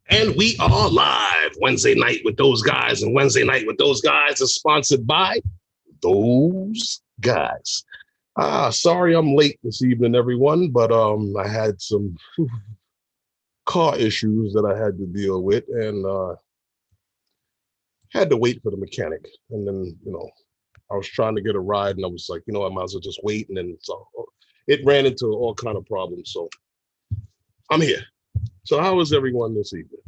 And we are live Wednesday night with those guys. And Wednesday night with those guys is sponsored by those guys. Sorry I'm late this evening, everyone, but I had some car issues that I had to deal with and had to wait for the mechanic. And then, I was trying to get a ride and I was like, I might as well just wait. And then so it ran into all kind of problems. So I'm here. So how is everyone this evening?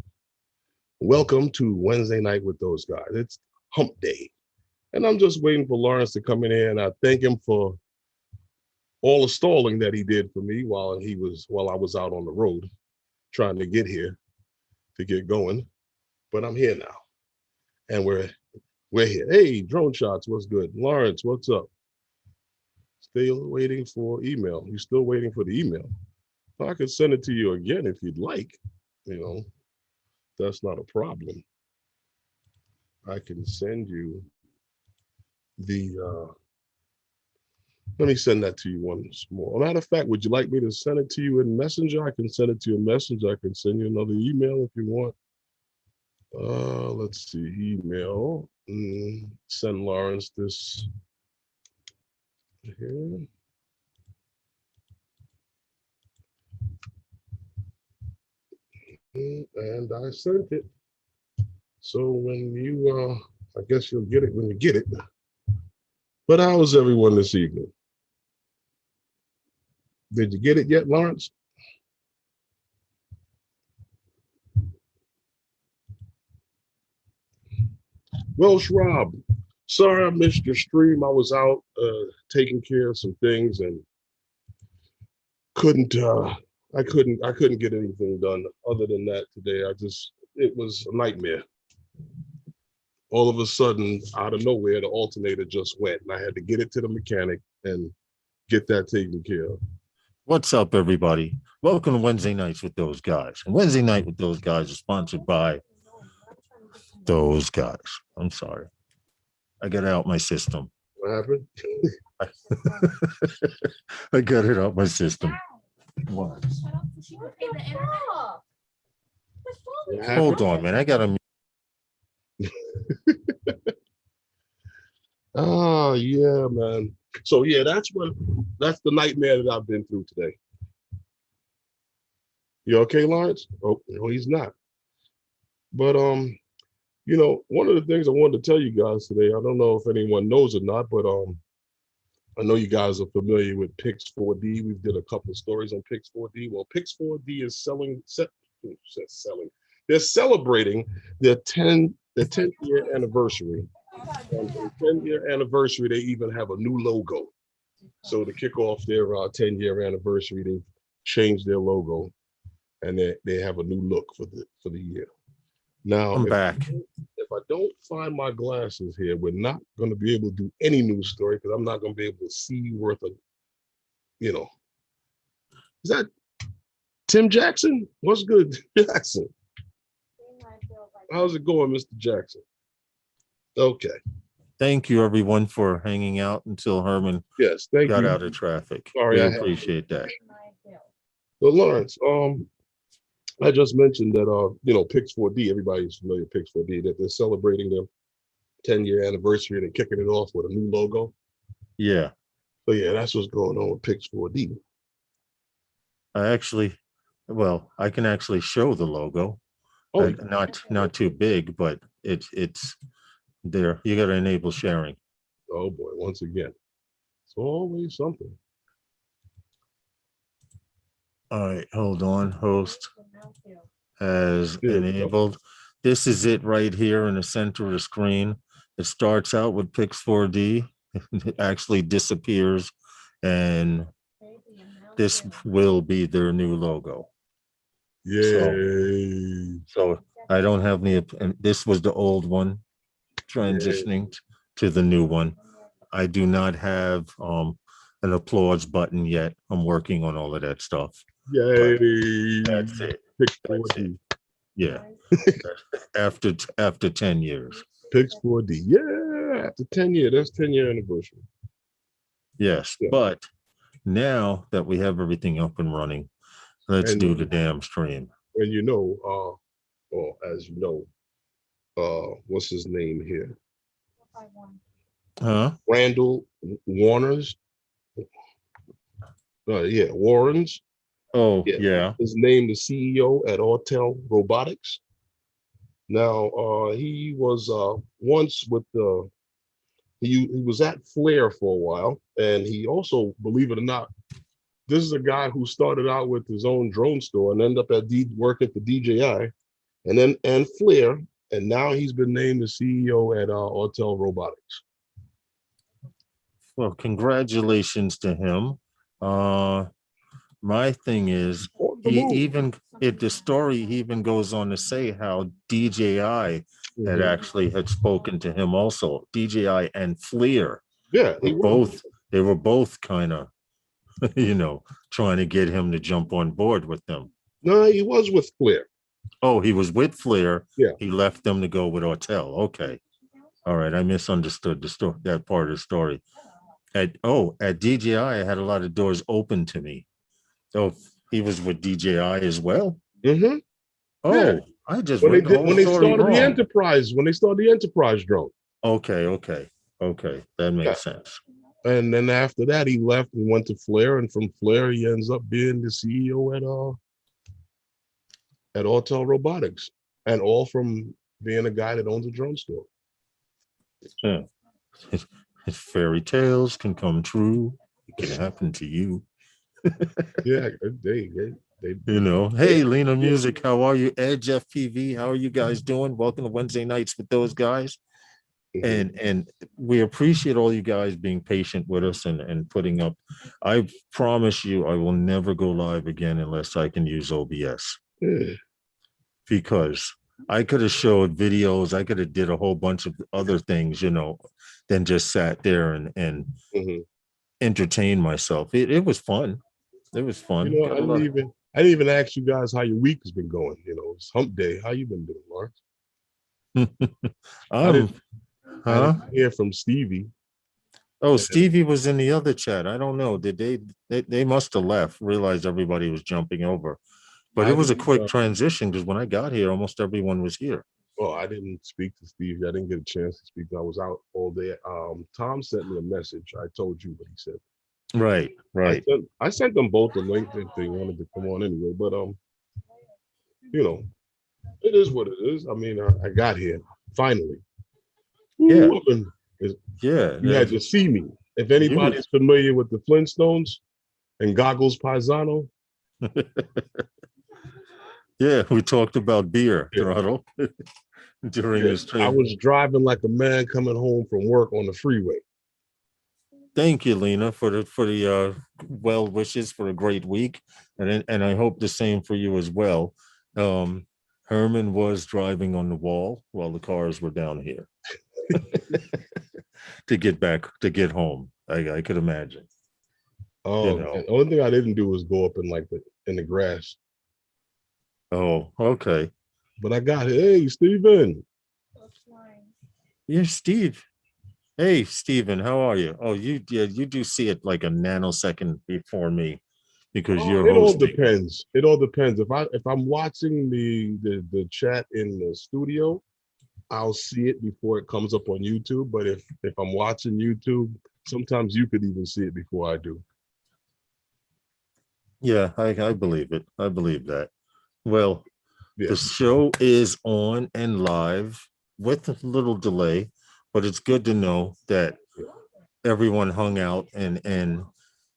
Welcome to Wednesday night with those guys. It's hump day. And I'm just waiting for Lawrence to come in here, and I thank him for all the stalling that he did for me while I was out on the road trying to get here to get going. But I'm here now. And we're here. Hey, Drone Shots, what's good? Lawrence, what's up? Still waiting for email. You still waiting for the email? I could send it to you again if you'd like. That's not a problem. I can send you the, let me send that to you once more. Matter of fact, would you like me to send it to you in Messenger? I can send it to you in Messenger. I can send you another email if you want. Let's see, email. Send Lawrence this here. And I sent it. So when you, I guess you'll get it when you get it. But how is everyone this evening? Did you get it yet, Lawrence? Welsh Rob, sorry I missed your stream. I was out taking care of some things and I couldn't get anything done other than that today. It was a nightmare. All of a sudden, out of nowhere, the alternator just went and I had to get it to the mechanic and get that taken care of. What's up, everybody? Welcome to Wednesday Nights with Those Guys. And Wednesday Night with Those Guys is sponsored by those guys. I'm sorry. I got it out my system. What happened? I got it out my system. What? Hold on, man. I got to. Oh, yeah, man. So, yeah, that's the nightmare that I've been through today. You okay, Lawrence? Oh, no, he's not. But, one of the things I wanted to tell you guys today, I don't know if anyone knows or not, but I know you guys are familiar with Pix 4D. We did a couple of stories on Pix 4D. Well, Pix 4D is they're celebrating their 10th year anniversary. And for the 10-year anniversary, they even have a new logo. So to kick off their 10-year anniversary, they changed their logo, and they have a new look for the year. Now, I'm back. If I don't find my glasses here, we're not going to be able to do any news story because I'm not going to be able to see worth of, Is that Tim Jackson? What's good, Jackson? How's it going, Mr. Jackson? Okay. Thank you, everyone, for hanging out until Herman got out of traffic. Sorry, I appreciate that. Well, Lawrence, I just mentioned that, Pix 4D, everybody's familiar with Pix 4D, that they're celebrating their 10-year anniversary and they're kicking it off with a new logo. Yeah. So, yeah, that's what's going on with Pix 4D. I can actually show the logo. Oh, not too big, but it's there. You got to enable sharing. Oh, boy, once again. It's always something. All right, hold on. Host has enabled. This is it right here in the center of the screen. It starts out with Pix 4D. It actually disappears, and this will be their new logo. Yay. So I don't have any, and this was the old one transitioning to the new one. I do not have an applause button yet. I'm working on all of that stuff. Yay. That's it. That's it. Yeah. after 10 years. Pix 4D. Yeah. After 10 years. That's 10-year anniversary. Yes. Yeah. But now that we have everything up and running, let's do the damn stream. And or as you know, what's his name here? Huh? Randall Warner's. Yeah, Warren's. Oh, Yeah, yeah. his name the CEO at Autel Robotics. Now, he was once with the he was at Flair for a while, and he also, believe it or not, this is a guy who started out with his own drone store and ended up working for DJI, and Flair, and now he's been named the CEO at Autel Robotics. Well, congratulations to him. My thing is, he even the story he even goes on to say how DJI had Mhm. actually had spoken to him also. DJI and Fleer Yeah, were he was. both they were both kind of trying to get him to jump on board with them. No, he was with Flair. Oh, he was with Fleer. Yeah. He left them to go with Autel. Okay. All right. I misunderstood the story, that part of the story. At DJI, I had a lot of doors open to me. So he was with DJI as well. Mm-hmm. Yeah. Oh, I just read the whole When they story started the wrong. Enterprise, when they started the Enterprise drone. Okay. That Yeah. makes sense. And then after that, he left and went to Flair, and from Flair, he ends up being the CEO at Autel Robotics, and all from being a guy that owns a drone store. Yeah. Fairy tales can come true. It can happen to you. Yeah, Hey, Lena yeah. Music, how are you? Edge FPV, how are you guys doing? Welcome to Wednesday nights with those guys. Mhm. And we appreciate all you guys being patient with us and putting up. I promise you, I will never go live again unless I can use OBS, Yeah. because I could have showed videos, I could have did a whole bunch of other things, than just sat there and Mhm. entertain myself. It was fun. It was You fun. know, Got a lot. I didn't even ask you guys how your week has been going. It's Hump Day. How you been doing, Lawrence? I didn't um, I huh? didn't hear from Stevie. Oh, And, Stevie was in the other chat. I don't know. Did they must have left, realized everybody was jumping over. But it I was a didn't. quick transition because when I got here, almost everyone was here. Well, I didn't speak to Stevie. I didn't get a chance to speak. I was out all day. Tom sent me a message. I told you what he said. Right, right. I sent them both a link if they wanted to come on anyway. But you know, it is what it is. I mean, I got here finally. Yeah, Ooh, yeah. you had to see me. If You anybody's familiar with the Flintstones and Goggles Paisano, yeah, we talked about beer yeah, throttle during yeah. this I trip. was driving like a man coming home from work on the freeway. Thank you, Lena, for the well wishes for a great week, and I hope the same for you as well. Um, Herman was driving on the wall while the cars were down here to get home. I could imagine. You Oh, know. the only thing I didn't do was go up in in the grass. Oh, okay. But I got it. Hey, Steven. Yeah, Steve. Hey, Steven, how are you? Oh, you do see it like a nanosecond before me because Oh, you're it all hosting. depends. It all depends. If I'm watching the chat in the studio, I'll see it before it comes up on YouTube. But if I'm watching YouTube, sometimes you could even see it before I do. Yeah, I believe it. I believe that. Well, Yeah. the show is on and live with a little delay, but it's good to know that everyone hung out and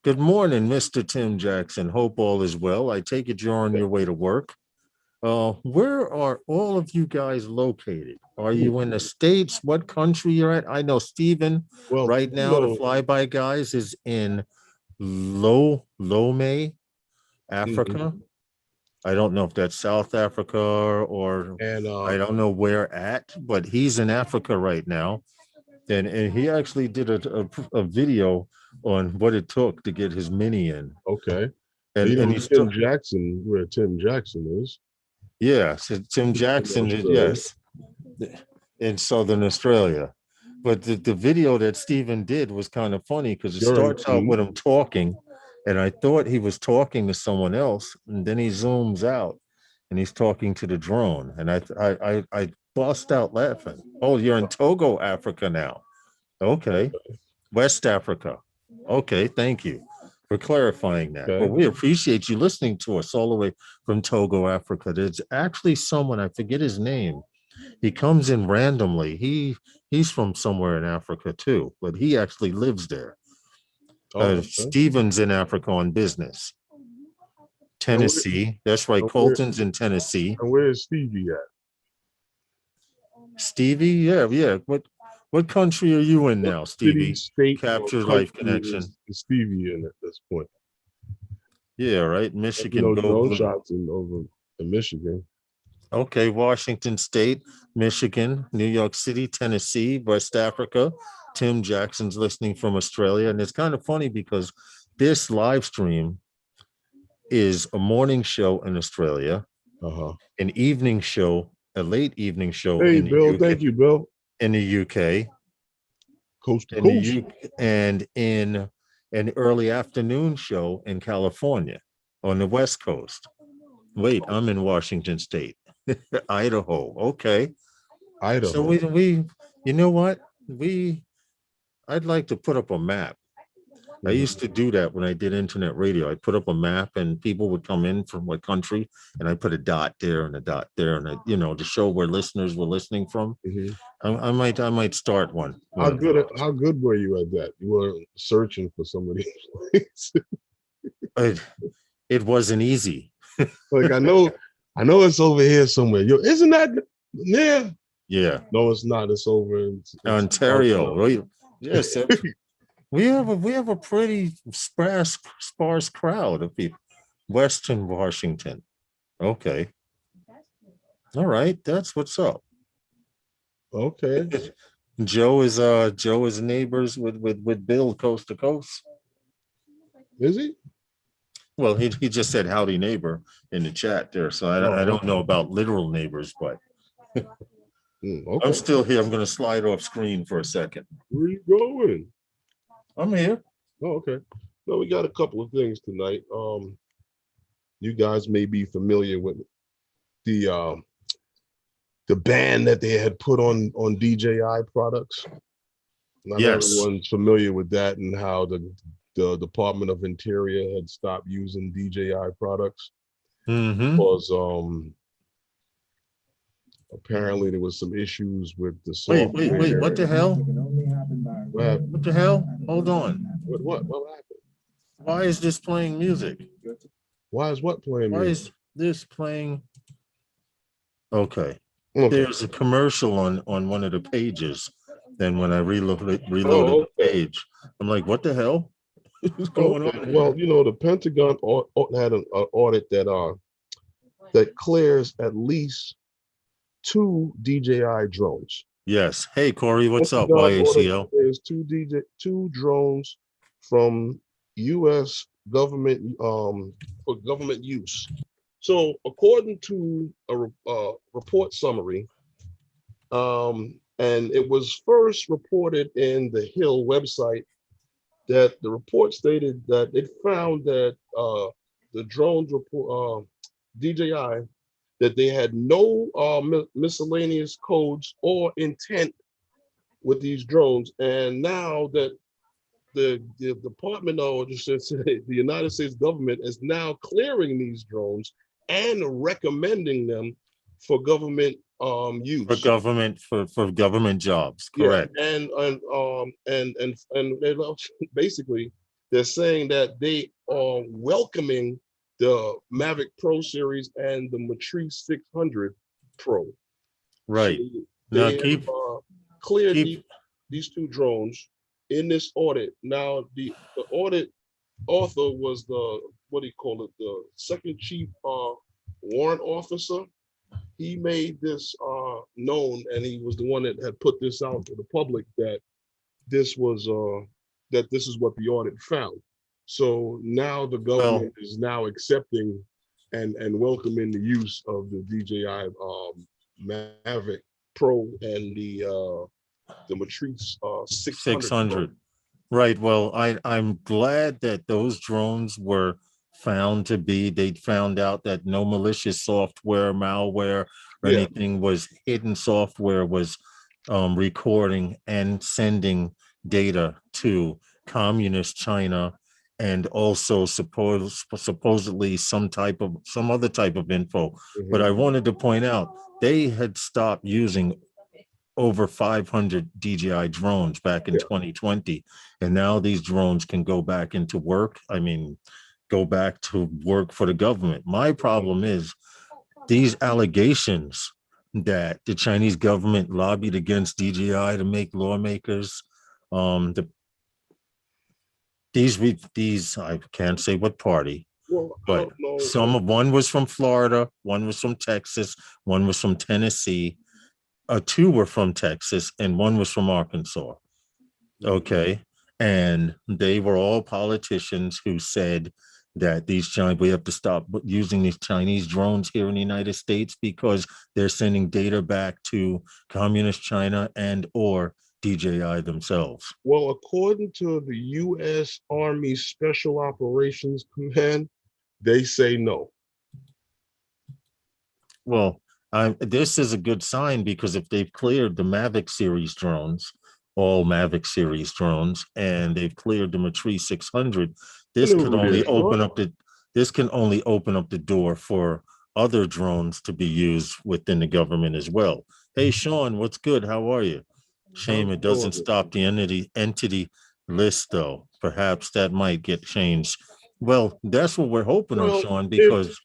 good morning, Mr. Tim Jackson. Hope all is well. I take it you're on your way to work. Where are all of you guys located? Are you in the States? What country you're at? I know Stephen Well, right now, the flyby guys, is in Lome, mhm. Africa. I don't know if that's South Africa or And I don't know where at, but he's in Africa right now. And he actually did a video on what it took to get his mini in. okay. And You and know he's Tim still, Jackson, where Tim Jackson is. yeah, so Tim He's from Jackson, Australia. yes, in Southern Australia. But the video that Stephen did was kind of funny because it During starts out with him talking, and I thought he was talking to someone else, and then he zooms out, and he's talking to the drone, and I bust out laughing. Oh, you're in Togo, Africa now. Okay. West Africa. Okay, thank you for clarifying that. But Okay. we appreciate you listening to us all the way from Togo, Africa. There's actually someone, I forget his name. He comes in randomly. He's from somewhere in Africa too, but he actually lives there. Oh, okay. Steven's in Africa on business. And where, Tennessee. That's right. and where, Colton's in Tennessee. and where is Stevie at? Stevie, yeah, yeah. What country are you in What now, city, Stevie? state, or Capture country Life Connection. is Stevie in at this point? Yeah, right. You Michigan, know, go drone blue. shots over in Michigan. Okay, Washington State, Michigan, New York City, Tennessee, West Africa. Tim Jackson's listening from Australia. And it's kind of funny because this live stream is a morning show in Australia, Uh-huh. an evening show, a late evening show Hey, in the Bill. UK, Thank you, Bill. in the UK, Coast to in the coast. U and in an early afternoon show in California on the West Coast. Wait, I'm in Washington State, Idaho. Okay. So Idaho. we you know what? I'd like to put up a map. I Mhm. used to do that when I did internet radio. I put up a map and people would come in from what country, and I put a dot there and a dot there, and to show where listeners were listening from. Mhm. I might start one of these. How good were you at that? You were searching for some of these places. It, it wasn't easy. Like I know it's over here somewhere. Yo, isn't that yeah? Yeah. No, it's not. It's over in Ontario. Right? Yes, we have a pretty sparse crowd of people. Western Washington. Okay. All right. That's what's up. Okay. Joe is neighbors with Bill coast to coast. Is he? Well, he just said howdy neighbor in the chat there. So I don't know about literal neighbors, but I'm Okay. still here. I'm gonna slide off screen for a second. Where you going? I'm here. Oh, okay. No, we got a couple of things tonight. You guys may be familiar with the the ban that they had put on DJI products. Not Yes. everyone's familiar with that and how the Department of Interior had stopped using DJI products Mm-hmm. because apparently there was some issues with the Wait. software. What the hell? What happened? What the hell? Hold on. What happened? Why is this playing music? Why is what playing Why music? is this playing? Okay. Okay. There's a commercial on one of the pages. Then when I reloaded Oh, the okay. page, I'm like, what the hell is Oh, going on well, here? the Pentagon had an audit that clears at least 2 DJI drones. Yes. Hey, Corey, what's up? Pentagon audit YACL. clears two drones from U.S. government for government use. So, according to a report summary, and it was first reported in the Hill website that the report stated that it found that the drones report DJI that they had no miscellaneous codes or intent with these drones, and now that the department or the United States government is now clearing these drones and recommending them for government For use. government jobs, Yeah, correct. and they basically they're saying that they are welcoming the Mavic Pro series and the Matrice 600 Pro. So Right. Now they have cleared these two drones in this audit. Now the audit author was the what do you call it? The second chief warrant officer. He made this known, and he was the one that had put this out to the public that this was that this is what the audit found. So now the government is now accepting and welcoming the use of the DJI Mavic Pro and the Matrice 600 Pro. 600. Right. Well, I'm glad that those drones were found to be, they found out that no malicious software, malware, or Yeah. anything was hidden software was recording and sending data to communist China, and also supposedly some other type of info. But I wanted to point out they had stopped using over 500 DJI drones back in Yeah. 2020, and now these drones can go back into work. I mean, go back to work for the government. My problem is these allegations that the Chinese government lobbied against DJI to make lawmakers, the these I can't say what party, Well, I but don't know. one was from Florida, one was from Texas, one was from Tennessee, two were from Texas, and one was from Arkansas. Okay. And they were all politicians who said that we have to stop using these Chinese drones here in the United States because they're sending data back to communist China and or DJI themselves. Well, according to the U.S. Army Special Operations Command, they say no. Well, this is a good sign because if they've cleared the Mavic series drones, all Mavic series drones, and they've cleared the Matrice 600, this can only open up the door for other drones to be used within the government as well. Hey, Sean, what's good? How are you? Shame it doesn't stop the entity list, though. Perhaps that might get changed. Well, that's what we're hoping on, Sean, because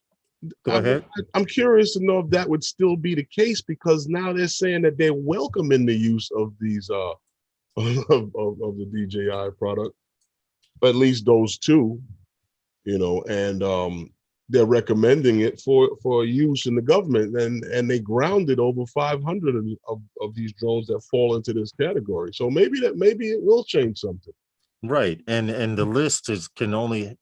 go ahead. I'm curious to know if that would still be the case, because now they're saying that they're welcoming the use of these of the DJI product, at least those two, and they're recommending it for use in the government, and they grounded over 500 of these drones that fall into this category. So maybe it will change something. Right, and the list can only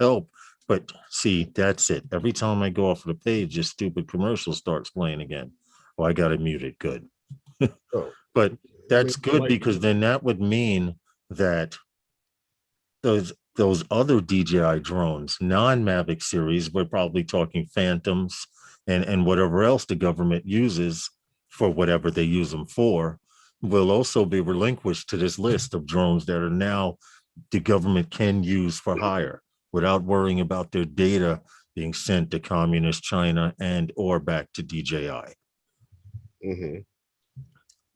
help. But see, that's it. Every time I go off of the page, this stupid commercial starts playing again. Well, I got it muted. Good. But that's good because then that would mean that those other DJI drones, non-Mavic series, we're probably talking Phantoms and whatever else the government uses for whatever they use them for, will also be relinquished to this list of drones that are now the government can use for hire without worrying about their data being sent to communist China and or back to DJI. Mm-hmm.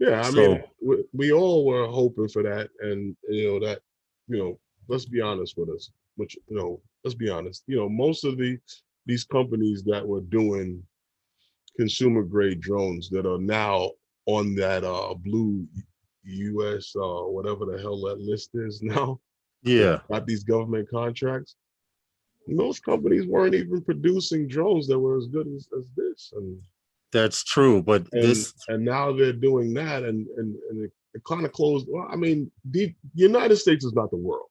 Yeah, I mean, we all were hoping for that, and let's be honest with us. Let's be honest. Most of these companies that were doing consumer grade drones that are now on that blue US whatever the hell that list is now. Yeah, got these government contracts. Most companies weren't even producing drones that were as good as this, and that's true. But and now they're doing that, and it kind of closed. Well, I mean, the United States is not the world.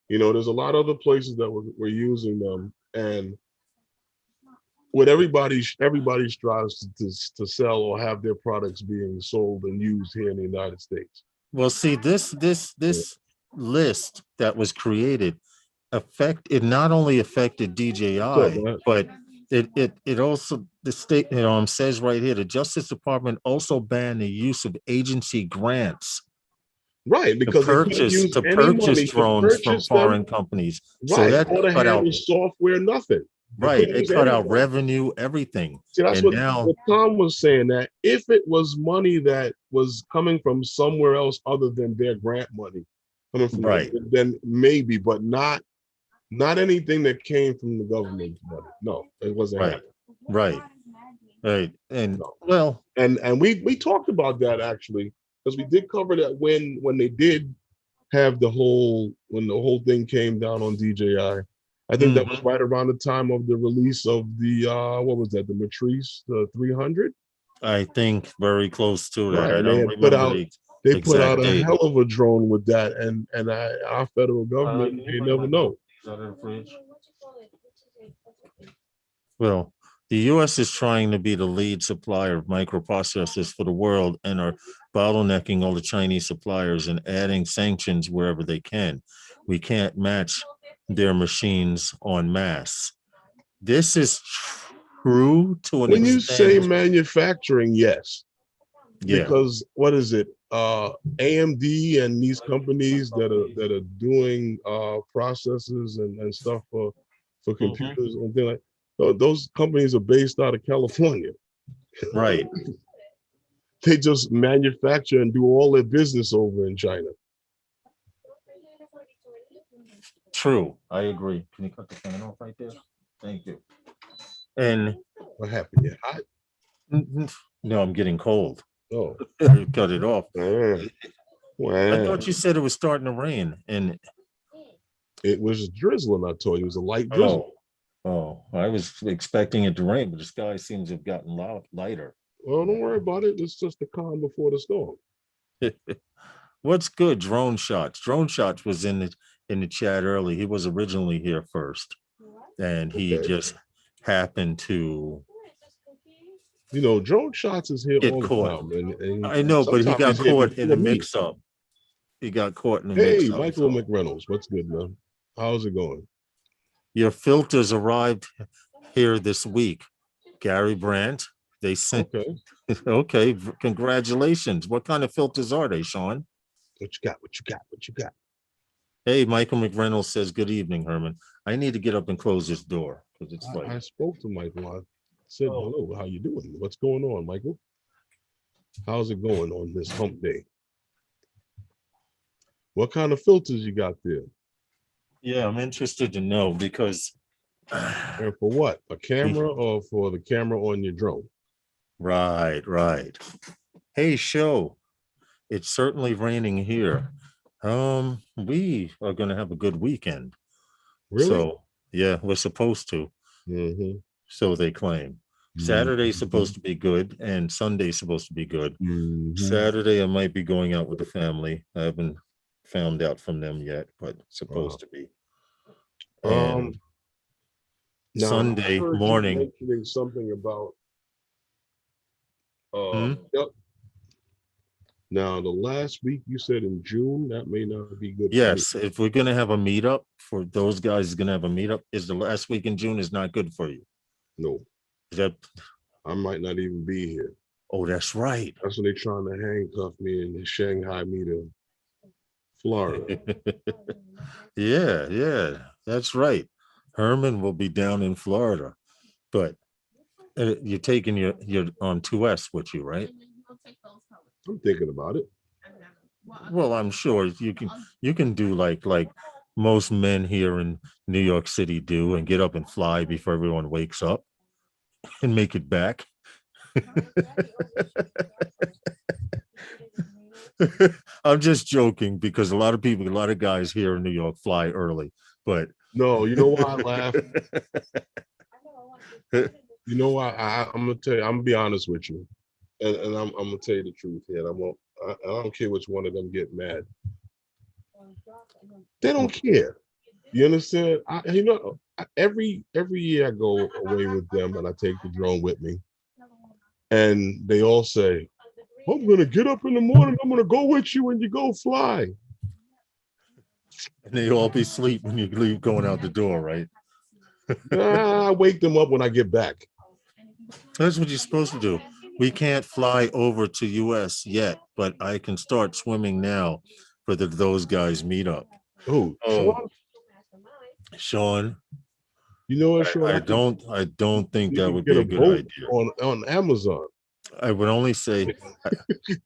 There's a lot of other places that were using them, and what everybody strives to sell or have their products being sold and used here in the United States. Well, see, this list that was created not only affected DJI, but it also, the state says right here, the Justice Department also banned the use of agency grants, right, because to purchase drones from foreign companies. Right, so that or to handle software, nothing. Right, it cut out revenue, everything. See, that's what Tom was saying, that if it was money that was coming from somewhere else other than their grant money, coming from then maybe, but not anything that came from the government money. No, it wasn't happening. Right. And and we talked about that actually, because we did cover that when they did have when the whole thing came down on DJI. I think that was right around the time of the release of the what was that, the Matrice, the 300. I think very close to that. Right. I don't remember they put out a hell of a drone with that, and our federal government, you never know. Well, the U.S. is trying to be the lead supplier of microprocessors for the world and are bottlenecking all the Chinese suppliers and adding sanctions wherever they can. We can't match their machines en masse. This is true to an When you say extent. manufacturing, yes, Yeah. because what is it? AMD and these companies that are doing processors and stuff for Mhm. computers and things like those companies are based out of California. Right. They just manufacture and do all their business over in China. True. I agree. Can you cut the fan off right there? Thank you. And What happened? Yeah, hot? no, I'm getting cold. Oh, Cut it off. man. I Wow. thought you said it was starting to rain. And It was drizzling. I told you, it was a light drizzle. I was expecting it to rain, but the sky seems to have gotten lighter. Well, don't worry about it. It's just the calm before the storm. What's good? Drone shots. Drone shots was in the chat early. He was originally here first, and he Okay. just happened to You know, drone shots is here get all the caught. time, and I know, but he sometimes got he's here caught in before a me. mix-up. He got caught in a Hey, mix-up. Michael So McReynolds, what's good, man? How's it going? your filters arrived here this week, Gary Brandt. They sent. Okay, Okay, congratulations. What kind of filters are they, Sean? what you got? What you got? What you got? Hey, Michael McReynolds says, good evening, Herman. I need to get up and close this door because it's like, I spoke to Michael. I said, hello, how you doing? What's going on, Michael? How's it going on this hump day? What kind of filters you got there? yeah, I'm interested to know because, And for what? A camera or for the camera on your drone? right. Hey, show. It's certainly raining here. We are going to have a good weekend. Really? So, yeah, we're supposed to. Mm-hmm. So they claim. Saturday's supposed to be good, and Sunday's supposed to be good. Mm-hmm. Saturday, I might be going out with the family. I haven't found out from them yet, but supposed to be. And Now I Sunday heard you morning. mentioning something about Hmm? yep. Now the last week you said in June, that may not be good for me. Yes, if we're gonna have a meetup for those guys, gonna have a meetup. Is the last week in June is not good for you? No, Is that? I might not even be here. Oh, that's right. That's when they're trying to handcuff me and Shanghai me to Florida. Yeah, that's right. Herman will be down in Florida, but you're taking your 2S with you, right? I'm thinking about it. Well, I'm sure you can do like most men here in New York City do and get up and fly before everyone wakes up and make it back. I'm just joking because a lot of guys here in New York fly early, but No, you know why I laugh? You know why I'm gonna tell you, I'm gonna be honest with you. And I'm gonna tell you the truth here. I don't care which one of them get mad. They don't care. You understand? Every year I go away with them and I take the drone with me, and they all say, "I'm gonna get up in the morning. I'm gonna go with you and you go fly." and they all be asleep when you leave going out the door, right? I wake them up when I get back. That's what you're supposed to do. We can't fly over to US yet, but I can start swimming now for those guys meetup. Oh, Oh, Sean, you know what, Sean? I don't think You that can would get be a a good boat idea. on Amazon. I would only say,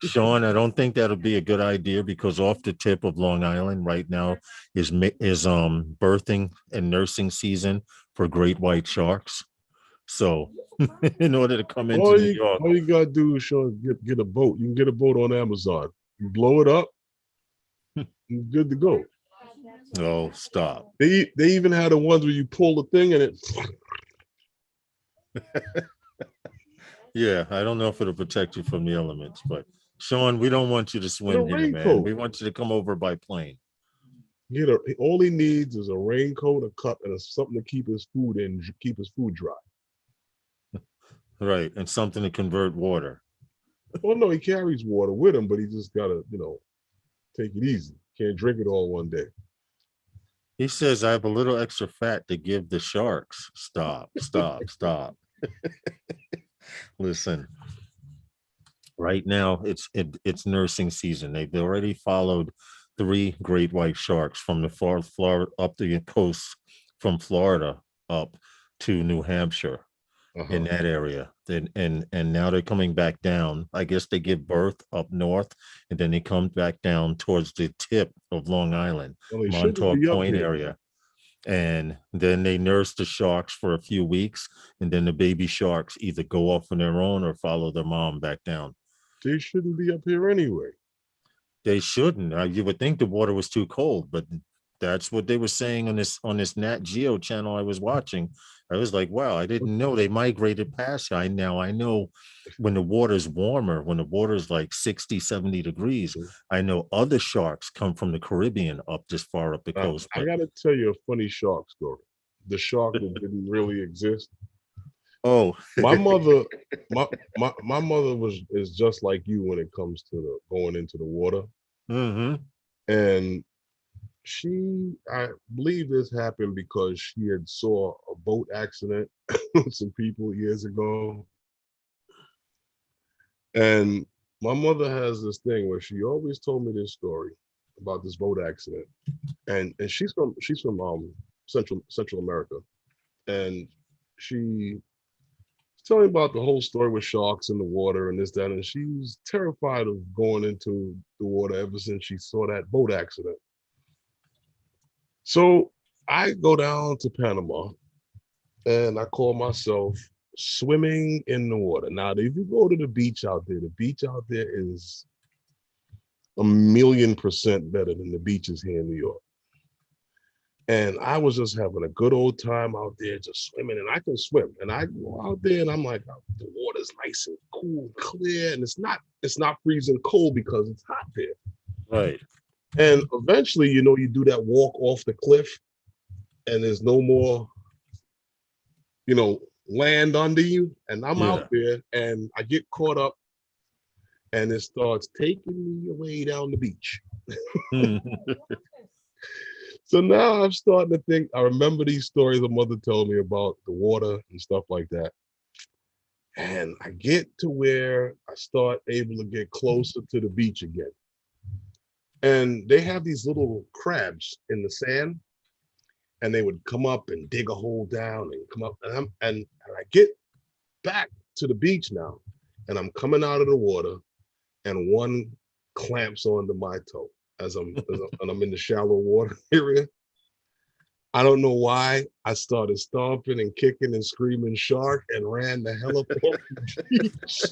Sean, I don't think that'll be a good idea because off the tip of Long Island right now is birthing and nursing season for great white sharks. So, in order to come into New York, All you gotta do is get a boat. You can get a boat on Amazon. You blow it up, you're good to go. oh, stop. They even had the ones where you pull the thing and it. Yeah, I don't know if it'll protect you from the elements, but Sean, we don't want you to Get a swim here, man. raincoat. We want you to come over by plane. All he needs is a raincoat, a cup, and something to keep his food in, keep his food dry. Right, and something to convert water. Well, no, he carries water with him, but he just gotta, take it easy. Can't drink it all one day. He says, I have a little extra fat to give the sharks. Stop, stop, stop. Listen, right now it's nursing season. They've already followed three great white sharks from the far Florida up the coast from Florida up to New Hampshire in Uh-huh. that area. And now they're coming back down. I guess they give birth up north and then they come back down towards the tip of Long Island, Well, they shouldn't Montauk be up Point here. area. And then they nurse the sharks for a few weeks, and then the baby sharks either go off on their own or follow their mom back down. They shouldn't be up here anyway. They shouldn't. You would think the water was too cold, but that's what they were saying on this Nat Geo channel I was watching. I was like, wow, I didn't know they migrated past. I know when the water's warmer, when the water's like 60, 70 degrees, I know other sharks come from the Caribbean up this far up the coast. I But gotta tell you a funny shark story. The shark that didn't really exist. oh, My mother, my mother is just like you when it comes to the going into the water. mm-hmm. And I believe this happened because she had saw a boat accident with some people years ago. And my mother has this thing where she always told me this story about this boat accident. And she's from Central America. And she telling about the whole story with sharks in the water and this, that, and she was terrified of going into the water ever since she saw that boat accident. So I go down to Panama and I call myself swimming in the water. Now, if you go to the beach out there is 1,000,000% better than the beaches here in New York. And I was just having a good old time out there, just swimming, and I can swim. And I go out there, and I'm like, oh, the water's nice and cool, and clear, and it's not freezing cold because it's hot there. Right. And eventually, you do that walk off the cliff, and there's no more, land under you. And I'm out there, and I get caught up, and it starts taking me away down the beach. So now I'm starting to think, I remember these stories the mother told me about the water and stuff like that. And I get to where I start able to get closer to the beach again. And they have these little crabs in the sand, and they would come up and dig a hole down and come up. And I get back to the beach now, and I'm coming out of the water, and one clamps onto my toe as I'm in the shallow water area. I don't know why I started stomping and kicking and screaming shark and ran the hell up off the beach.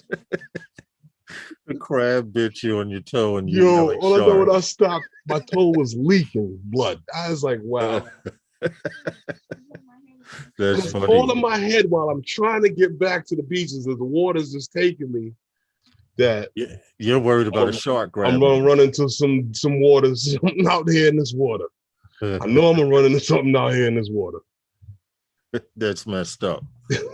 The crab bit you on your toe and All I know when I stopped, my toe was leaking blood. I was like, wow. That's funny. All in my head while I'm trying to get back to the beaches as the water's just taking me. That you're worried about a shark grabbing. I'm gonna run into some waters out here in this water. I know I'm gonna run into something out here in this water. That's messed up.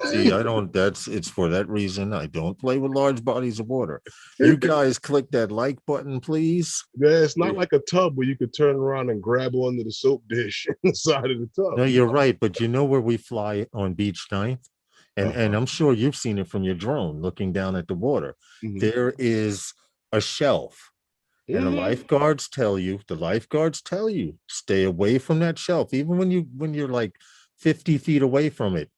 See, it's for that reason I don't play with large bodies of water. You guys click that like button, please. Yeah, it's not like a tub where you could turn around and grab onto the soap dish inside of the tub. No, you're right, but you know where we fly on Beach 9th? And I'm sure you've seen it from your drone looking down at the water. Mm-hmm. There is a shelf. And the lifeguards tell you, stay away from that shelf. Even when you're like 50 feet away from it,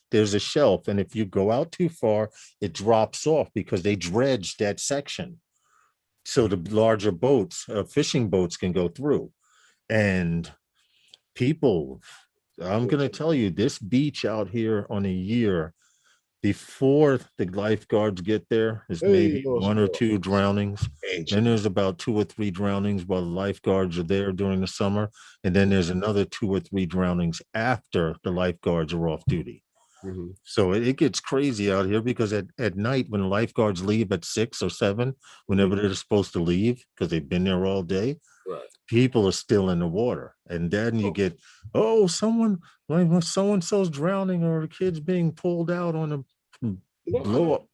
there's a shelf. And if you go out too far, it drops off because they dredge that section. So the larger boats, fishing boats can go through. And people, I'm going to tell you, this beach out here on a year before the lifeguards get there is maybe one or two drownings. Then there's about 2 or 3 drownings while the lifeguards are there during the summer. And then there's another 2 or 3 drownings after the lifeguards are off duty. Mm-hmm. So it gets crazy out here because at night when the lifeguards leave at 6 or 7, whenever they're supposed to leave because they've been there all day, people are still in the water. And then you get, so-and-so's drowning or the kid's being pulled out on a blow up.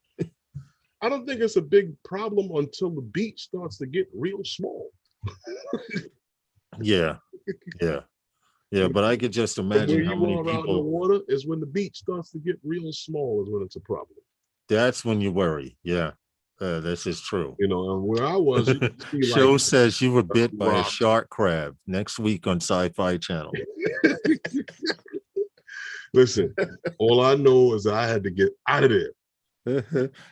I don't think it's a big problem until the beach starts to get real small. Yeah. Yeah, but I could just And imagine where how you many are out in the people, water is when the beach starts to get real small is when it's a problem. that's when you worry. Yeah, this is true. You know, and where I was, you could see like Show says you were bit by a rocks. shark crab next week on Sci-Fi Channel. Listen, all I know is that I had to get out of there.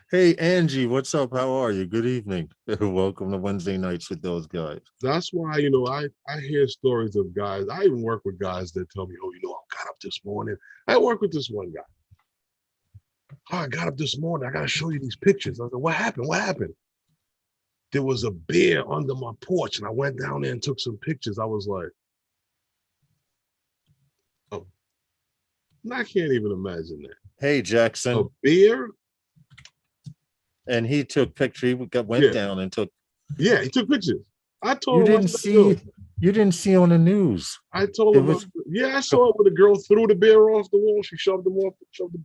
Hey, Angie, what's up? How are you? Good evening. Welcome to Wednesday nights with those guys. That's why, you know, I hear stories of guys. I even work with guys that tell me, oh, you know, I got up this morning. I work with this one guy. Oh, I got up this morning. I got to show you these pictures. I was like, what happened? What happened? There was a bear under my porch, and I went down there and took some pictures. I was like, oh, I can't even imagine that. Hey, A Jackson. bear? And he took picture. He went Yeah. down and took. Yeah, he took pictures. I You told him, I didn't said, yo, see. You didn't see on the news. I told It him, was yeah, I saw it when the girl threw the bear off the wall. She shoved him off, shoved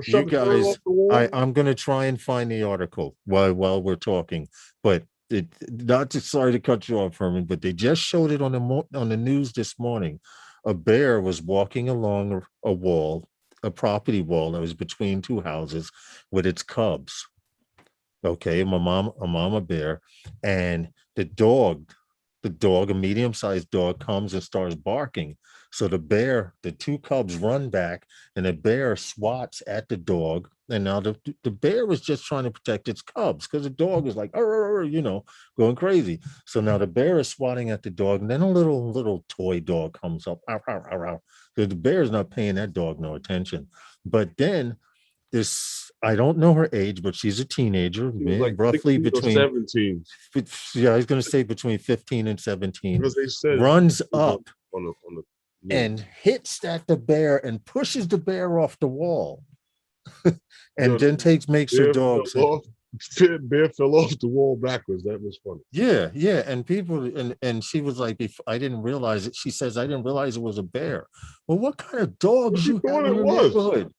you the bird off guys. the wall. I'm gonna try and find the article while we're talking, but it not to sorry to cut you off, Herman, but they just showed it on the news this morning. A bear was walking along a wall, a property wall that was between two houses with its cubs. Okay, a mama bear, and the dog, a medium-sized dog, comes and starts barking. So the two cubs run back, and the bear swats at the dog. And now the bear was just trying to protect its cubs because the dog is like, going crazy. So now the bear is swatting at the dog, and then a little toy dog comes up. Ow, ow, ow, ow. So the bear is not paying that dog no attention. But then I don't know her age, but she's a teenager, He was like roughly 16 or between, 17 yeah, I was going to say between 15 and 17, because they said runs up on the and hits at the bear and pushes the bear off the wall. yo, And then makes her bear dog fell say, off. Bear fell off the wall backwards. That was funny. yeah. And people, and she was like, if I didn't realize it, she says, I didn't realize it was a bear. Well, what kind of dogs What you you have thought in it your was? neighborhood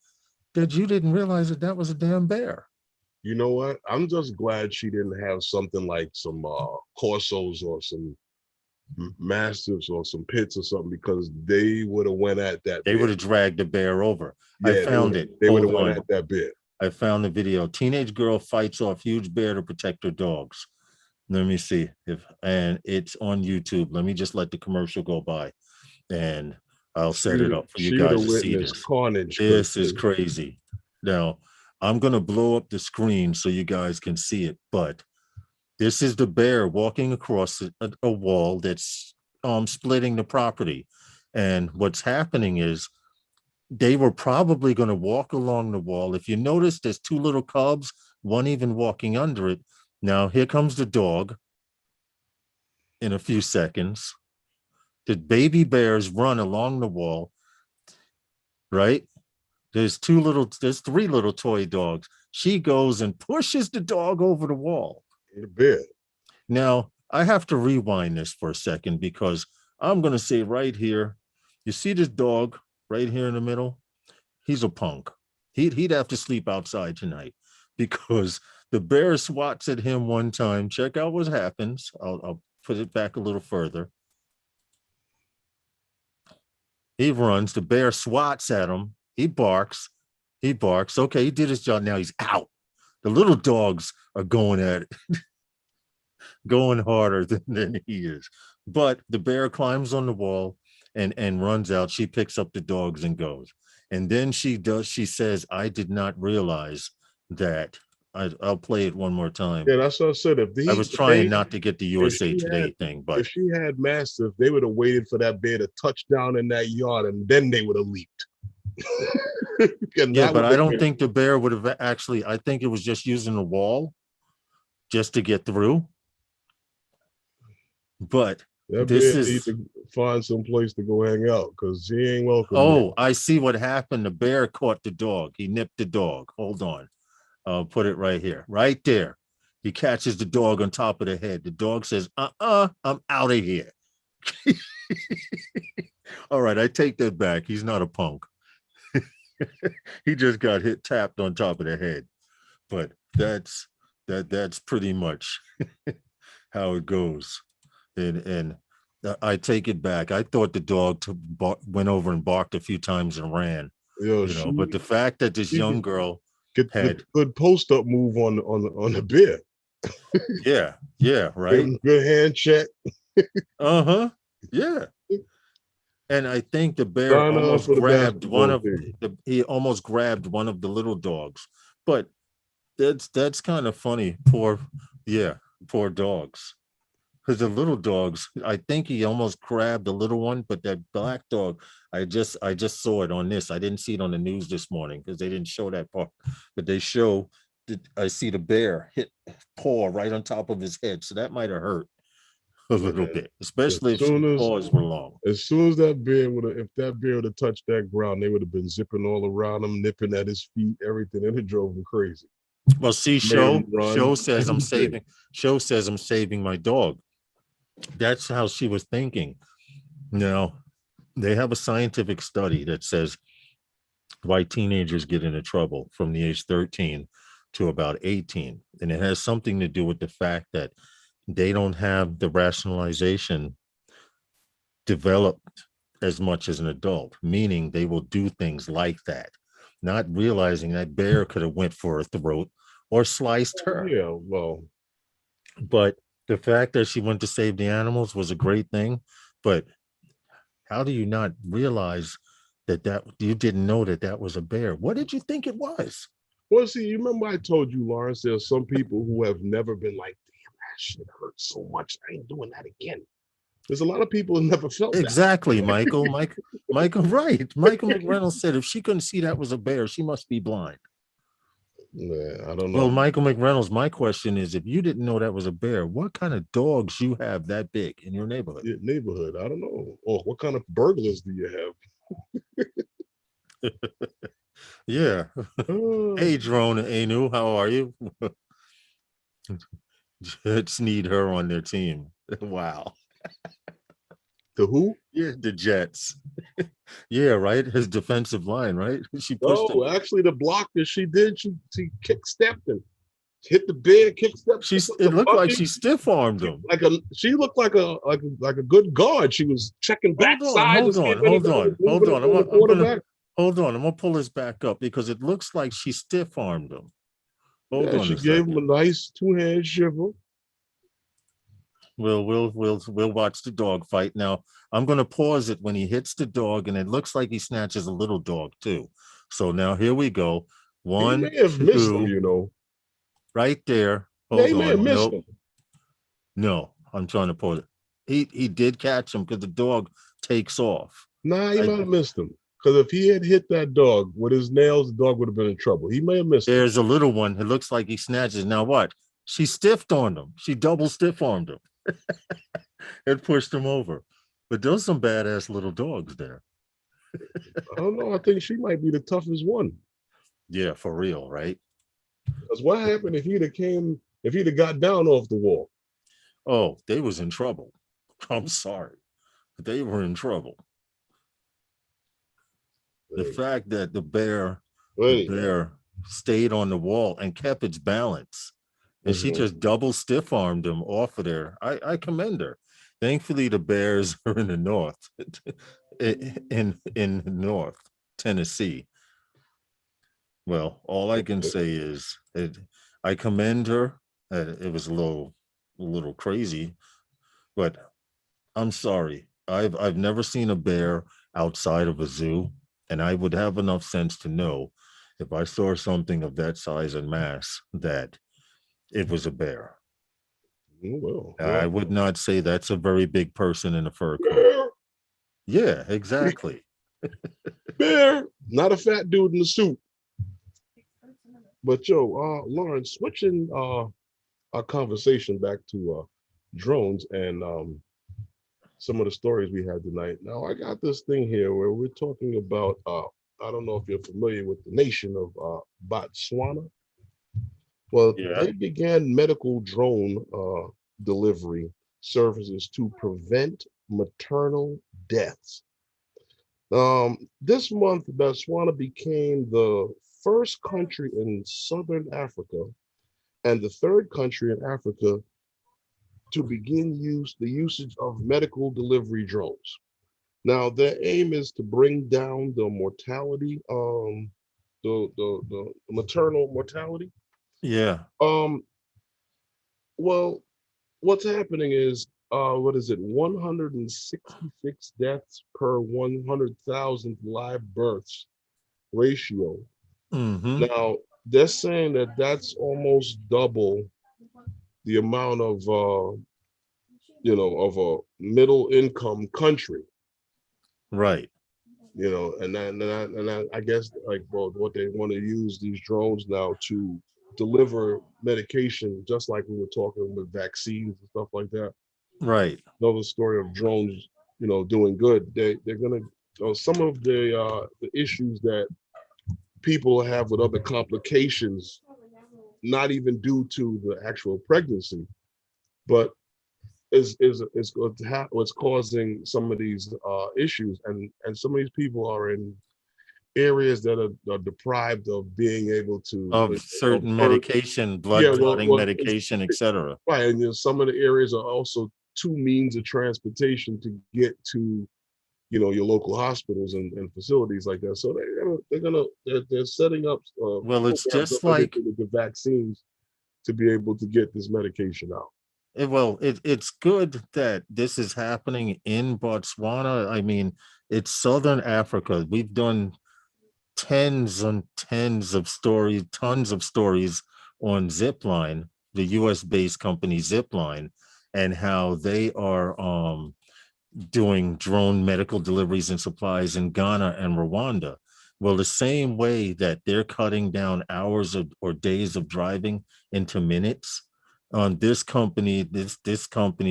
that you didn't realize that was a damn bear? You know what? I'm just glad she didn't have something like some Corsos or some Mastiffs or some Pits or something because they would have went at that They bear. would have dragged the bear over. I Yeah, found it. they would have Hold went on. at that bear. I found the video. Teenage girl fights off huge bear to protect her dogs. Let me see and it's on YouTube. Let me just let the commercial go by, and I'll set it up for you She would guys have to see witnessed this. carnage. This is crazy. Now, I'm gonna blow up the screen so you guys can see it, but this is the bear walking across a wall that's splitting the property. And what's happening is they were probably going to walk along the wall. If you notice, there's two little cubs, one even walking under it. Now, here comes the dog in a few seconds. The baby bears run along the wall, right? There's three little toy dogs. She goes and pushes the dog over the wall. The bear. Now, I have to rewind this for a second because I'm going to say right here, you see this dog right here in the middle? He's a punk. He'd have to sleep outside tonight because the bear swats at him one time. Check out what happens. I'll put it back a little further. He runs. The bear swats at him. He barks. Okay, he did his job. Now he's out. The little dogs are going at it, going harder than he is. But the bear climbs on the wall and runs out. She picks up the dogs and goes. And then she says, I did not realize that. I'll play it one more time. Yeah, that's what I said. I was trying not to get the USA Today thing, but if she had Mastiff, they would have waited for that bear to touch down in that yard and then they would have leaped. Yeah, but I don't think the bear would have actually, I think it was just using the wall just to get through. But that this bear is need to find some place to go hang out because he ain't welcome. Oh, I see what happened. The bear caught the dog. He nipped the dog. Hold on. I'll put it right here, right there. He catches the dog on top of the head. The dog says, I'm out of here. All right, I take that back. He's not a punk. He just got tapped on top of the head. But that's pretty much how it goes. And I take it back. I thought the dog went over and barked a few times and ran, Yo, but the fact that this she young could girl get had, the good post up move on the bear. yeah, Give right. him a good hand check. Uh-huh. Yeah. And I think the bear Sign up almost for the grabbed one basketball of team. he almost grabbed one of the little dogs. But that's kind of funny. Poor dogs. Because the little dogs, I think he almost grabbed the little one, but that black dog, I just saw it on this. I didn't see it on the news this morning because they didn't show that part, but they show that I see the bear hit paw right on top of his head. So that might have hurt a little Man, bit, especially as if his soon as paws were long. as soon as that bear would have, if that bear would have touched that ground, they would have been zipping all around him, nipping at his feet, everything, and it drove him crazy. Well, see, Made him show run, says I'm everything. saving. Show says I'm saving my dog. That's how she was thinking. Now, they have a scientific study that says why teenagers get into trouble from the age 13 to about 18. And it has something to do with the fact that they don't have the rationalization developed as much as an adult, meaning they will do things like that, not realizing that bear could have went for her throat or sliced her. Yeah, well, But the fact that she went to save the animals was a great thing. But how do you not realize that you didn't know that was a bear? What did you think it was? well, see, you remember I told you, Lawrence, there's some people who have never been like, damn, that shit hurts so much. I ain't doing that again. There's a lot of people who never felt that. Exactly, Michael. Michael, right. Michael McReynolds said if she couldn't see that was a bear, she must be blind. Yeah, I don't Well, know. Michael McReynolds, my question is if you didn't know that was a bear, what kind of dogs you have that big in your neighborhood? Your neighborhood, I don't know. Or what kind of burglars do you have? Yeah. Hey, Drone Anu, how are you? Jets need her on their team. Wow. The who? Yeah, the Jets. Yeah, right. His defensive line, right? She pushed it. No, actually, the block that she did, she kick stepped and hit the bed, kick stepped. It looked like she stiff armed him. She looked like a good guard. She was checking backside to see if anybody was moving up on the quarterback. Hold on. I'm gonna pull this back up because it looks like she stiff armed him. Hold Yeah, on she a gave him a second. nice two-hand shiver. We'll watch the dog fight. Now I'm gonna pause it when he hits the dog, and it looks like he snatches a little dog too. So now here we go. He One, may have missed him, two, you know. right there. Yeah, he Hold may have on. missed Nope. him. No, I'm trying to pause it. He did catch him because the dog takes off. Nah, he I, might have missed him. Because if he had hit that dog with his nails, the dog would have been in trouble. He may have missed him. there's a little one. It looks like he snatches. Now what? She stiffed on him. She double stiff armed him and pushed him over. But those some badass little dogs there. I don't know. I think she might be the toughest one. Yeah, for real, right? Because what happened if he'd have got down off the wall? Oh, they was in trouble. I'm sorry. But they were in trouble. The fact that the bear stayed on the wall and kept its balance, and she just double stiff armed him off of there. I commend her. Thankfully, the Bears are in the north, in North Tennessee. Well, all I can say is I commend her. It was a little crazy, but I'm sorry. I've never seen a bear outside of a zoo, and I would have enough sense to know if I saw something of that size and mass that it was a bear. Well, I would not say that's a very big person in a fur coat. Yeah, exactly. bear, not a fat dude in the suit. But Lauren, switching our conversation back to drones and some of the stories we had tonight. Now I got this thing here where we're talking about I don't know if you're familiar with the nation of Botswana. Well, Yeah. they began medical drone delivery services to prevent maternal deaths. This month, Botswana became the first country in Southern Africa and the third country in Africa to begin the usage of medical delivery drones. Now, their aim is to bring down the mortality, the maternal mortality. Yeah. Um, well, what's happening is, what is it, 166 deaths per 100,000 live births ratio. Mm-hmm. Now, they're saying that that's almost double the amount of, of a middle income country, Right. I guess like, well, what they want to use these drones now to deliver medication, just like we were talking with vaccines and stuff like that. Right. Another story of drones, doing good. They're gonna, some of the issues that people have with other complications, not even due to the actual pregnancy, but what's causing some of these issues, and some of these people are in areas that are deprived of being able to, Of certain first, medication, blood yeah, clotting medication, etc. right, and some of the areas are also two means of transportation to get to, your local hospitals and facilities like that. So they're setting up Well, it's programs of just like everything with the vaccines to be able to get this medication out. it's good that this is happening in Botswana. I mean, it's Southern Africa. We've done tens and tens of stories, tons of stories on Zipline, the US based company Zipline, and how they are doing drone medical deliveries and supplies in Ghana and Rwanda. Well, the same way that they're cutting down hours or days of driving into minutes, this company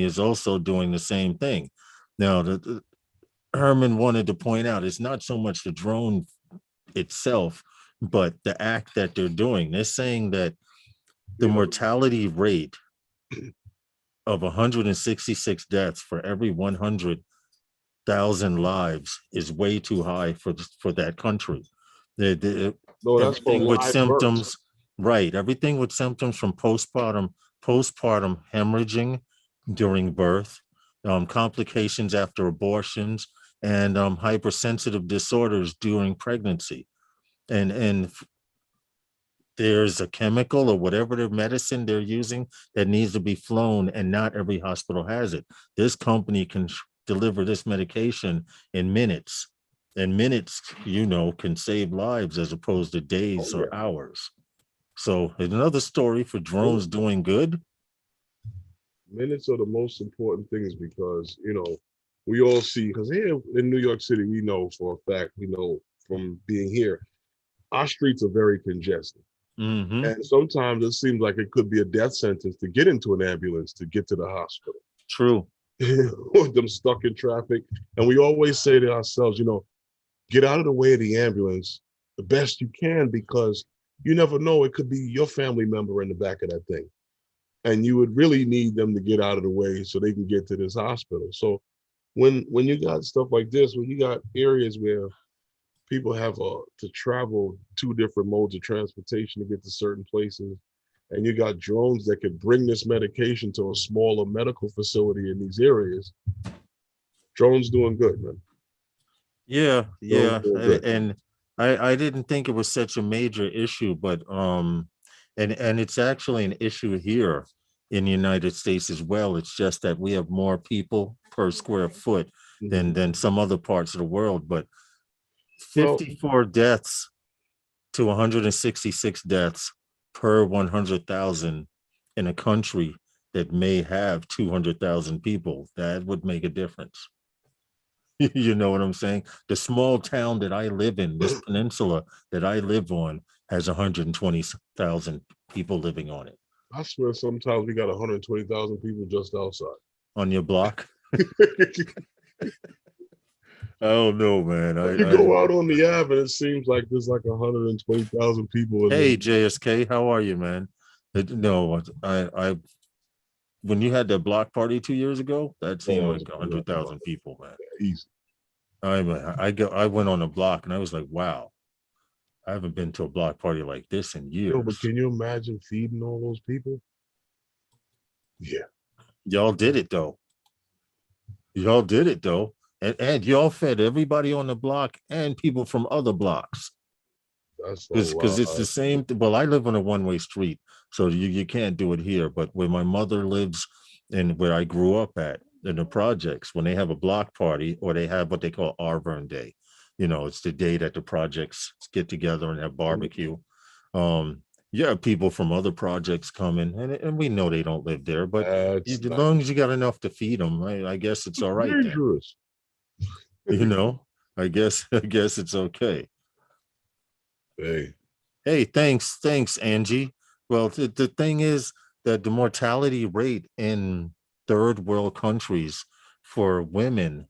is also doing the same thing. Now, Herman wanted to point out it's not so much the drone itself, but the act that they're doing. They're saying that the mortality rate of 166 deaths for every 100,000 lives is way too high for that country. No, that's for Everything with live births. symptoms, right? Everything with symptoms from postpartum hemorrhaging during birth, complications after abortions, and hypersensitive disorders during pregnancy. And there's a chemical or whatever their medicine they're using that needs to be flown, and not every hospital has it. This company can deliver this medication in minutes, and minutes, can save lives as opposed to Oh days or yeah. hours. So another story for drones doing good. Minutes are the most important things because, we all see, because here in New York City, we know for a fact, we know from being here, our streets are very congested. Mm-hmm. And sometimes it seems like it could be a death sentence to get into an ambulance to get to the hospital. True. With them stuck in traffic. And we always say to ourselves, get out of the way of the ambulance the best you can, because you never know, it could be your family member in the back of that thing. And you would really need them to get out of the way so they can get to this hospital. So when you got stuff like this, when you got areas where people have to travel two different modes of transportation to get to certain places, and you got drones that could bring this medication to a smaller medical facility in these areas, drones doing good, man. Yeah, Drones yeah. doing good. And I didn't think it was such a major issue, but and it's actually an issue here in the United States as well. It's just that we have more people per square foot than some other parts of the world. But Well, 54 deaths to 166 deaths per 100,000 in a country that may have 200,000 people, that would make a difference. You know what I'm saying? The small town that I live in, this peninsula that I live on, has 120,000 people living on it. I swear sometimes we got 120,000 people just outside. On your block? I don't know, man. You go out on the Ave and it seems like there's like 120,000 people in Hey, there. JSK, how are you, man? No, when you had that block party 2 years ago, that seemed like 100,000 people, man. Easy. I went on a block and I was like, wow, I haven't been to a block party like this in Yo, but years. can you imagine feeding all those people? Yeah. Y'all did it though. Y'all did it though. And y'all fed everybody on the block and people from other blocks. That's a Because lot. it's the same. Well, I live on a one-way street, so you can't do it here. But where my mother lives and where I grew up at in the projects, when they have a block party or they have what they call Arvern Day, it's the day that the projects get together and have barbecue. You have people from other projects coming, and we know they don't live there, but That's as long as you got enough to feed them, I guess it's all right then. dangerous. You know, I guess it's okay. Hey, Hey, thanks, Angie. Well, the thing is that the mortality rate in third world countries for women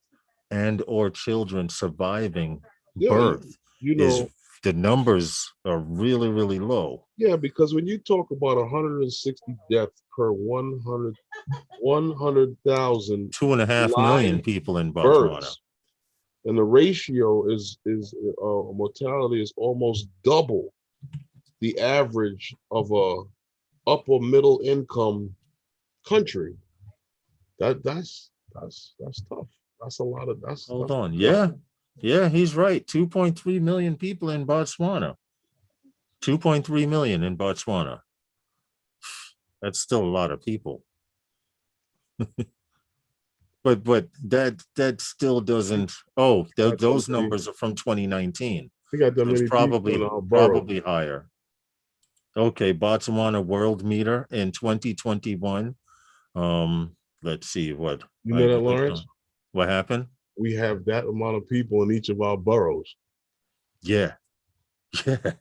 and or children surviving yeah, birth you is know, the numbers are really, really low. yeah, because when you talk about 160 deaths per 100,000 2.5 million live people in Botswana. births, and the ratio is mortality is almost double the average of a upper middle income country. That's tough. That's a lot of Hold that's on. tough. Yeah, he's right. 2.3 million people in Botswana. 2.3 million in Botswana. That's still a lot of people. But that still doesn't. Oh, Got that those many, numbers are from 2019. we got that So it's many people in probably our borough. probably higher. Okay, Botswana world meter in 2021. Let's see what You I know that, clicked on. Lawrence? What happened? We have that amount of people in each of our boroughs. Yeah, yeah,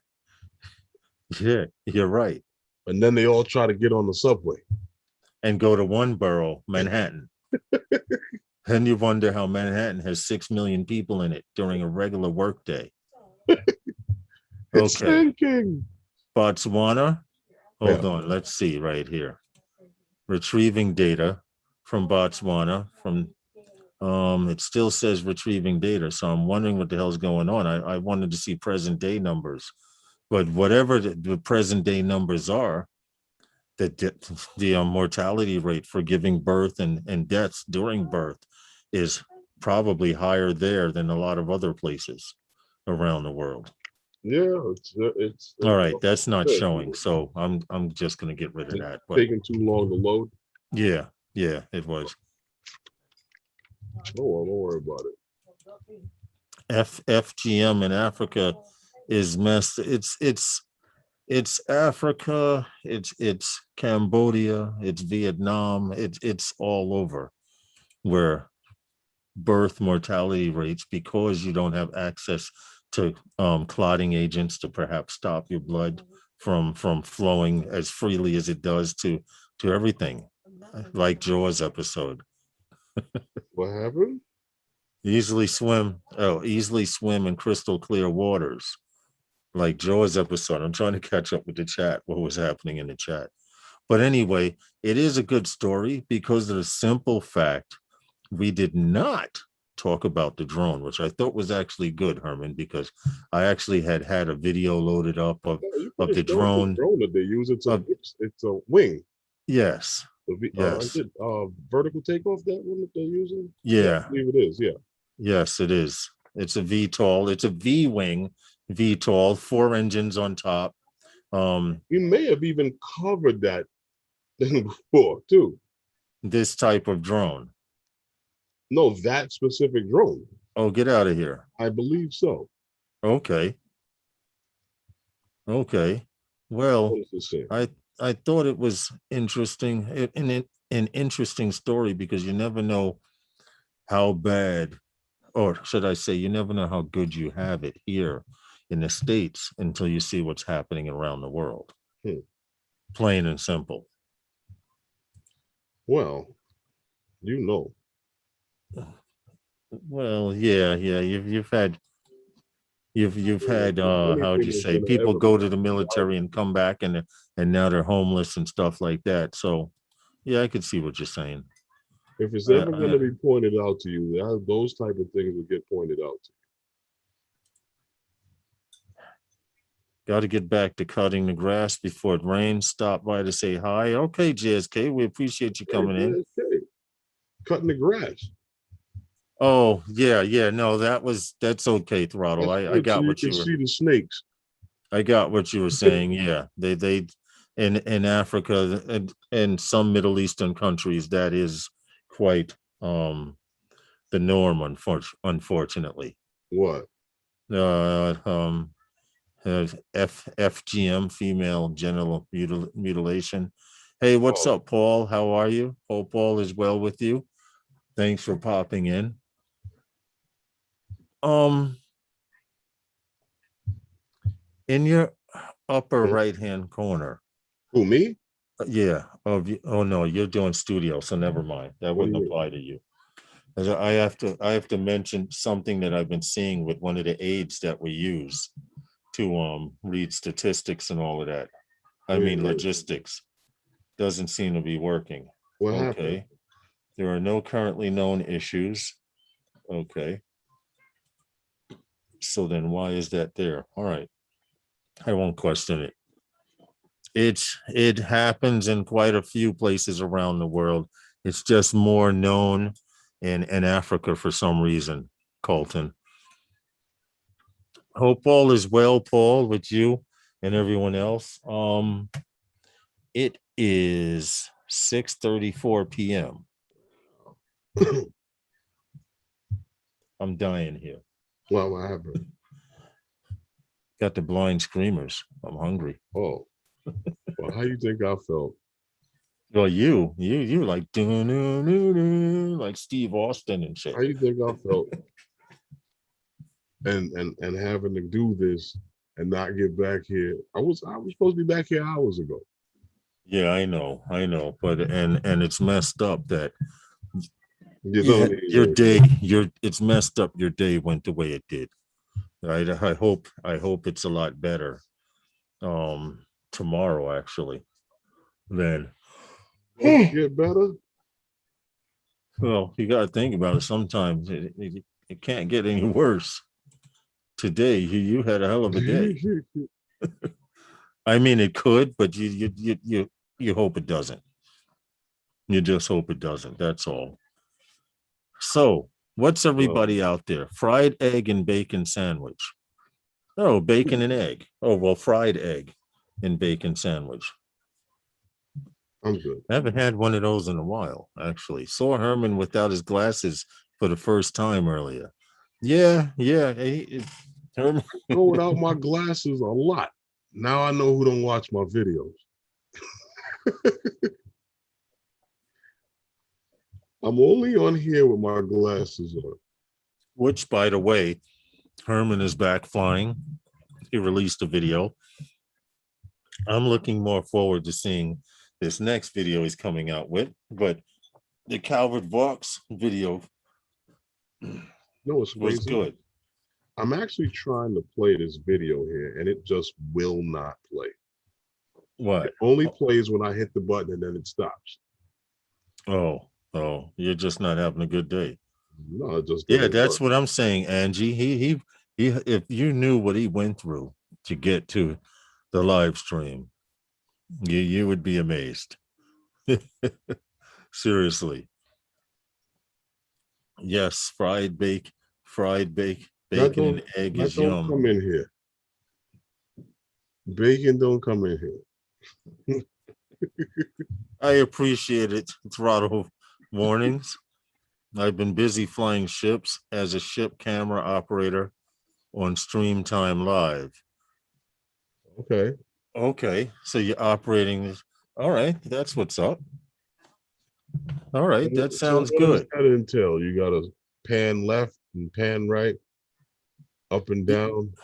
yeah. You're right. And then they all try to get on the subway. And go to one borough, Manhattan. Then you wonder how Manhattan has 6 million people in it during a regular workday. It's Okay, sinking. Botswana. Yeah. Hold on, let's see right here. Retrieving data from Botswana. It still says retrieving data, so I'm wondering what the hell's going on. I wanted to see present day numbers, but whatever the present day numbers are, the mortality rate for giving birth and deaths during birth is probably higher there than a lot of other places around the world. Yeah, All right, that's not it's showing, so I'm just gonna get rid of that. But taking too long to load. yeah, it was. Oh, don't worry about it. FGM in Africa is messed. It's Africa, it's Cambodia, it's Vietnam, it's all over where birth mortality rates, because you don't have access to clotting agents to perhaps stop your blood from flowing as freely as it does to everything, like Jaws episode. What happened? Easily swim in crystal clear waters, like Jaws episode. I'm trying to catch up with the chat, what was happening in the chat. But anyway, it is a good story because of the simple fact we did not talk about the drone, which I thought was actually good, Herman, because I actually had a video loaded up Yeah, you of could the have showed the drone. drone that they use. Of, It's a wing. yes, Is yes, it vertical takeoff, that one that they're using? Yeah, I yeah, believe it is. Yeah. yes, it is. It's a VTOL. It's a V-wing VTOL, 4 engines on top. You may have even covered that thing before too. This type of drone. No, that specific drone. Oh, get out of here. I believe so. Okay. Okay. What Well, is this saying? I thought it was interesting, an interesting story, because you never know how bad, or should I say, you never know how good you have it here in the States until you see what's happening around the world. Hmm. Plain and simple. Well, you know. Well, yeah. You've had how would Anything you is say, gonna people ever go be to the military and come back and now they're homeless and stuff like that. So yeah, I could see what you're saying. if it's I, ever going I to be pointed out to you, those type of things will get pointed out to got to get back to cutting the grass before it rains. Stop by to say hi. Okay, JSK, we appreciate you you. coming in. cutting the grass. Oh, yeah. No, that's okay, Throttle. That's I good. So got you what can you were see the snakes. I got what you were saying. Yeah. They in Africa and some Middle Eastern countries, that is quite the norm, unfortunately. What? Uh um FGM, female genital mutilation. Hey, what's Oh, up, Paul? How are you? Hope all is well with you. Thanks for popping in. Um, in your upper hmm? right hand corner. Who, me? Yeah. Oh no, you're doing studio, so never mind. That What do wouldn't you mean? apply to you. I have to mention something that I've been seeing with one of the aids that we use to read statistics and all of that. I Wait, mean wait. logistics. Doesn't seem to be working. What happened? Okay. There are no currently known issues. Okay. So then why is that there? All right. I won't question it. It happens in quite a few places around the world. It's just more known in Africa for some reason, Colton. Hope all is well, Paul, with you and everyone else. It is 6:34 p.m. I'm dying here. What happened? Got the blind screamers. I'm hungry. Oh, well, how you think I felt? Well, you like do like Steve Austin and shit. How you think I felt? And having to do this and not get back here. I was supposed to be back here hours ago. Yeah, I know, but and it's messed up that You yeah, don't your even. day, it's messed up. Your day went the way it did. Right. I hope it's a lot better. Tomorrow actually. Then, Supposed to get better. well, you got to think about it. Sometimes it can't get any worse. Today, you had a hell of a day. I mean, it could, but you hope it doesn't. You just hope it doesn't. That's all. So, what's Well, everybody out there? Fried egg and bacon sandwich. Oh, bacon and egg. Oh, well, fried egg and bacon sandwich. I'm good. I haven't had one of those in a while, actually. Saw Herman without his glasses for the first time earlier. Yeah. Herman. Go without my glasses a lot. Now I know who don't watch my videos. I'm only on here with my glasses on. Which, by the way, Herman is back flying. He released a video. I'm looking more forward to seeing this next video he's coming out with, but the Calvert Vaux video No, it's was crazy. good. I'm actually trying to play this video here, and it just will not play. It What? only plays when I hit the button and then it stops. Oh, you're just not having a good day. No, it just Yeah, doesn't that's work. what I'm saying, Angie. He if you knew what he went through to get to the live stream, you would be amazed. Seriously. Yes, That bacon and don't egg that is don't yum. come in here. Bacon don't come in here. I appreciate it. Throttle warnings. I've been busy flying ships as a ship camera operator on Stream Time Live. Okay. Okay, so you're operating this. All right, that's what's up. All right, that So sounds what does good. that entail? You gotta pan left and pan right, up and down,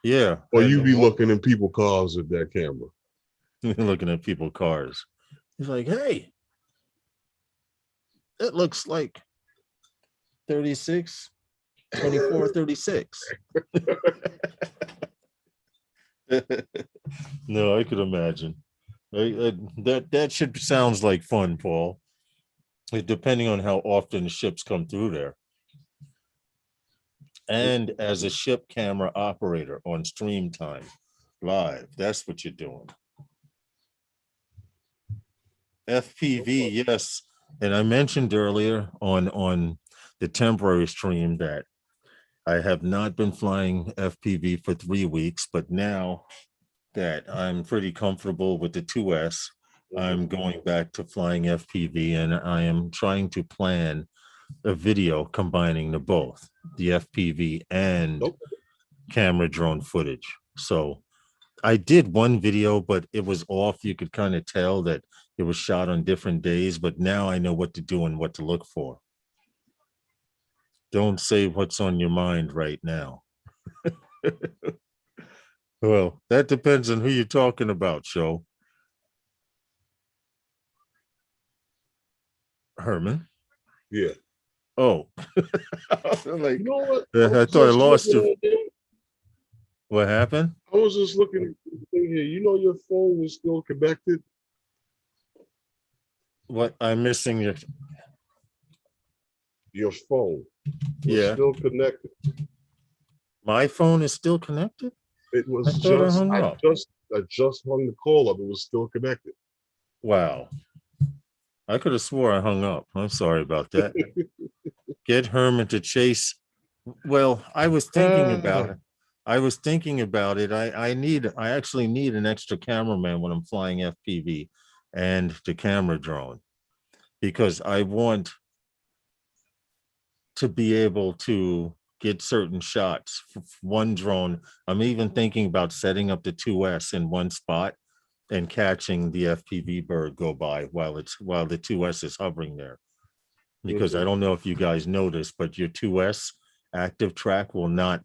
Yeah, or you be looking in people cars with that camera. looking at people cars. He's like, hey, it looks like 36, 24, 36. No, I could imagine. That should sounds like fun, Paul. Depending on how often the ships come through there. And as a ship camera operator on Stream Time Live, that's what you're doing. FPV, yes. And I mentioned earlier on the temporary stream that I have not been flying FPV for 3 weeks, but now that I'm pretty comfortable with the 2S, I'm going back to flying FPV, and I am trying to plan a video combining the both, the FPV and Nope. camera drone footage. So I did one video, but it was off. You could kind of tell that it was shot on different days, but now I know what to do and what to look for. Don't say what's on your mind right now. Well, that depends on who you're talking about, Show. Herman. Yeah. Oh, like You know what? I thought I lost you. What happened? I was just looking at the thing here. You know, your phone was still connected. What I'm missing your Phone was still connected. My phone is still connected. It I was thought I just hung up. I just hung the call up. It was still connected. Wow. I could have swore I hung up. I'm sorry about that. Get Herman to chase. Well, I was thinking about it. I actually need an extra cameraman when I'm flying FPV and the camera drone, because I want to be able to get certain shots. One drone, I'm even thinking about setting up the 2S in one spot and catching the FPV bird go by while the 2S is hovering there. Because I don't know if you guys noticed, but your 2S active track will not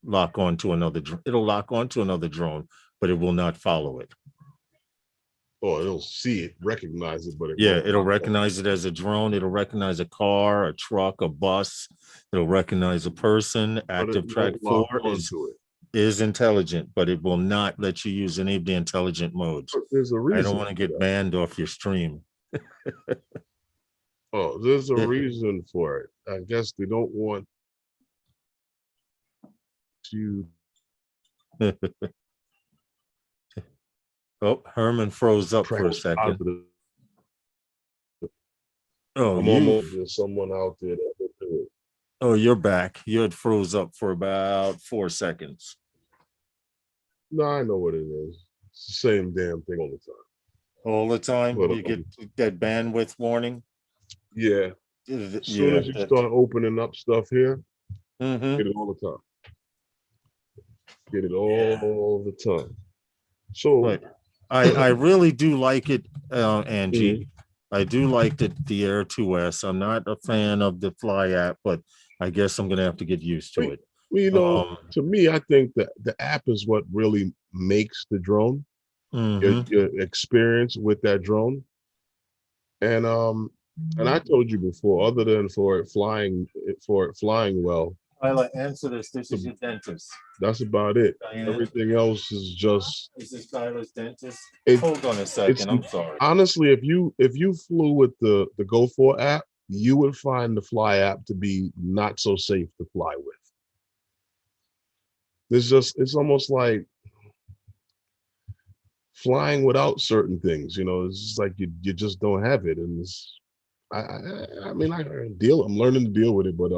lock onto another. It'll lock onto another drone, but it will not follow it. Oh, it'll see it, recognize it, but it'll recognize it as a drone. It'll recognize a car, a truck, a bus. It'll recognize a person. Active track 4 is intelligent, but it will not let you use any of the intelligent modes. There's a reason. I don't want to get banned off your stream. Oh, there's a reason for it. I guess they don't want to. Oh, Herman froze up for a second. Oh, there's someone out there that will do it. Oh, you're back. You had froze up for about 4 seconds. No, I know what it is. It's the same damn thing all the time. All the time? You get that bandwidth warning? Yeah. As soon as you start opening up stuff here, get it all the time. Get it all the time. So, but I really do like it, Angie. I do like the Air 2S. I'm not a fan of the Fly app, but I guess I'm gonna have to get used to it. Well, you know, to me, I think that the app is what really makes the drone, your experience with that drone. And I told you before, other than for it flying well. Kyla, answer this. This is your dentist. That's about it. Diane. Everything else is just. Is this Kyla's dentist? Hold on a second. I'm sorry. Honestly, if you flew with the Go4 app, you would find the Fly app to be not so safe to fly with. It's almost like flying without certain things. You know, it's just like you just don't have it, and I mean, I'm learning to deal with it, but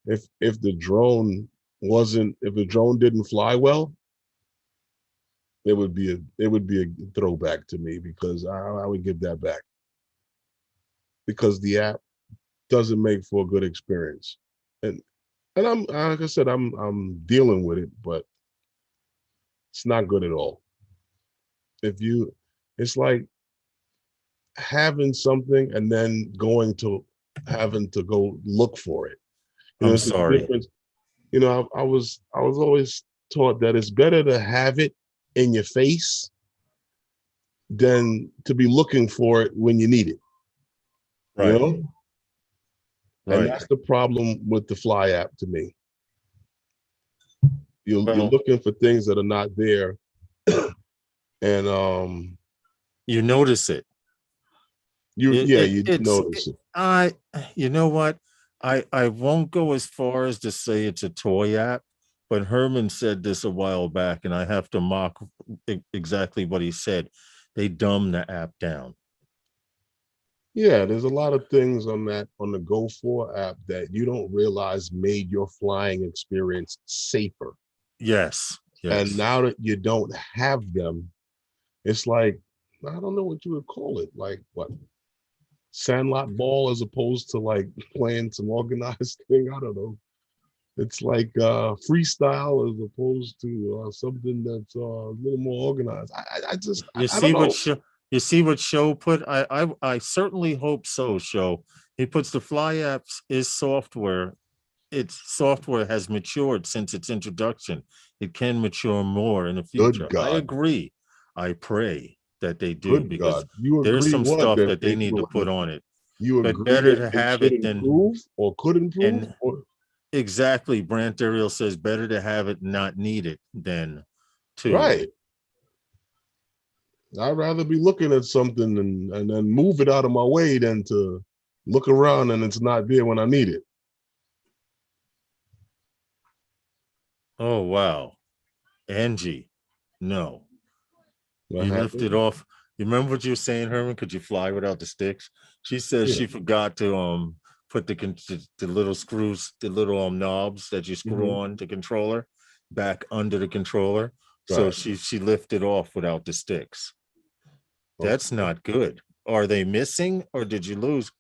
if the drone didn't fly well, it would be a throwback to me, because I would give that back, because the app doesn't make for a good experience, and I'm, like I said, I'm dealing with it, but it's not good at all. It's like having something and then having to go look for it. I'm sorry. You know, I was always taught that it's better to have it in your face than to be looking for it when you need it. Right. You know? Right. And that's the problem with the Fly app to me. You're looking for things that are not there. And you notice it. You notice it. You know what? I won't go as far as to say it's a toy app, but Herman said this a while back, and I have to mock exactly what he said. They dumbed the app down. Yeah, there's a lot of things on the Go 4 app that you don't realize made your flying experience safer. Yes, And yes. now that you don't have them, it's like, I don't know what you would call it. Like what, sandlot ball as opposed to like playing some organized thing. I don't know. It's like freestyle as opposed to something that's a little more organized. I just You I don't see what know. show you see what show put? I certainly hope so, show. He puts the fly apps is software. Its software has matured since its introduction. It can mature more in the Good future. I God, agree. I pray that they do good because God. You there's agree some what stuff that that they they need to put could on it. you But agree better that to they have should it than improve or could improve? and Or exactly. Brant Ariel says better to have it not need it than to. right. I'd rather be looking at something and then move it out of my way than to look around and it's not there when I need it. Oh wow, Angie, no. What You lifted happened? off. You remember what you were saying, Herman? Could you fly without the sticks? She says Yeah. she forgot to put the little screws, the little knobs that you screw Hmm. on the controller back under the controller. So Right. she lifted off without the sticks. That's Okay. not good. Are they missing or did you lose?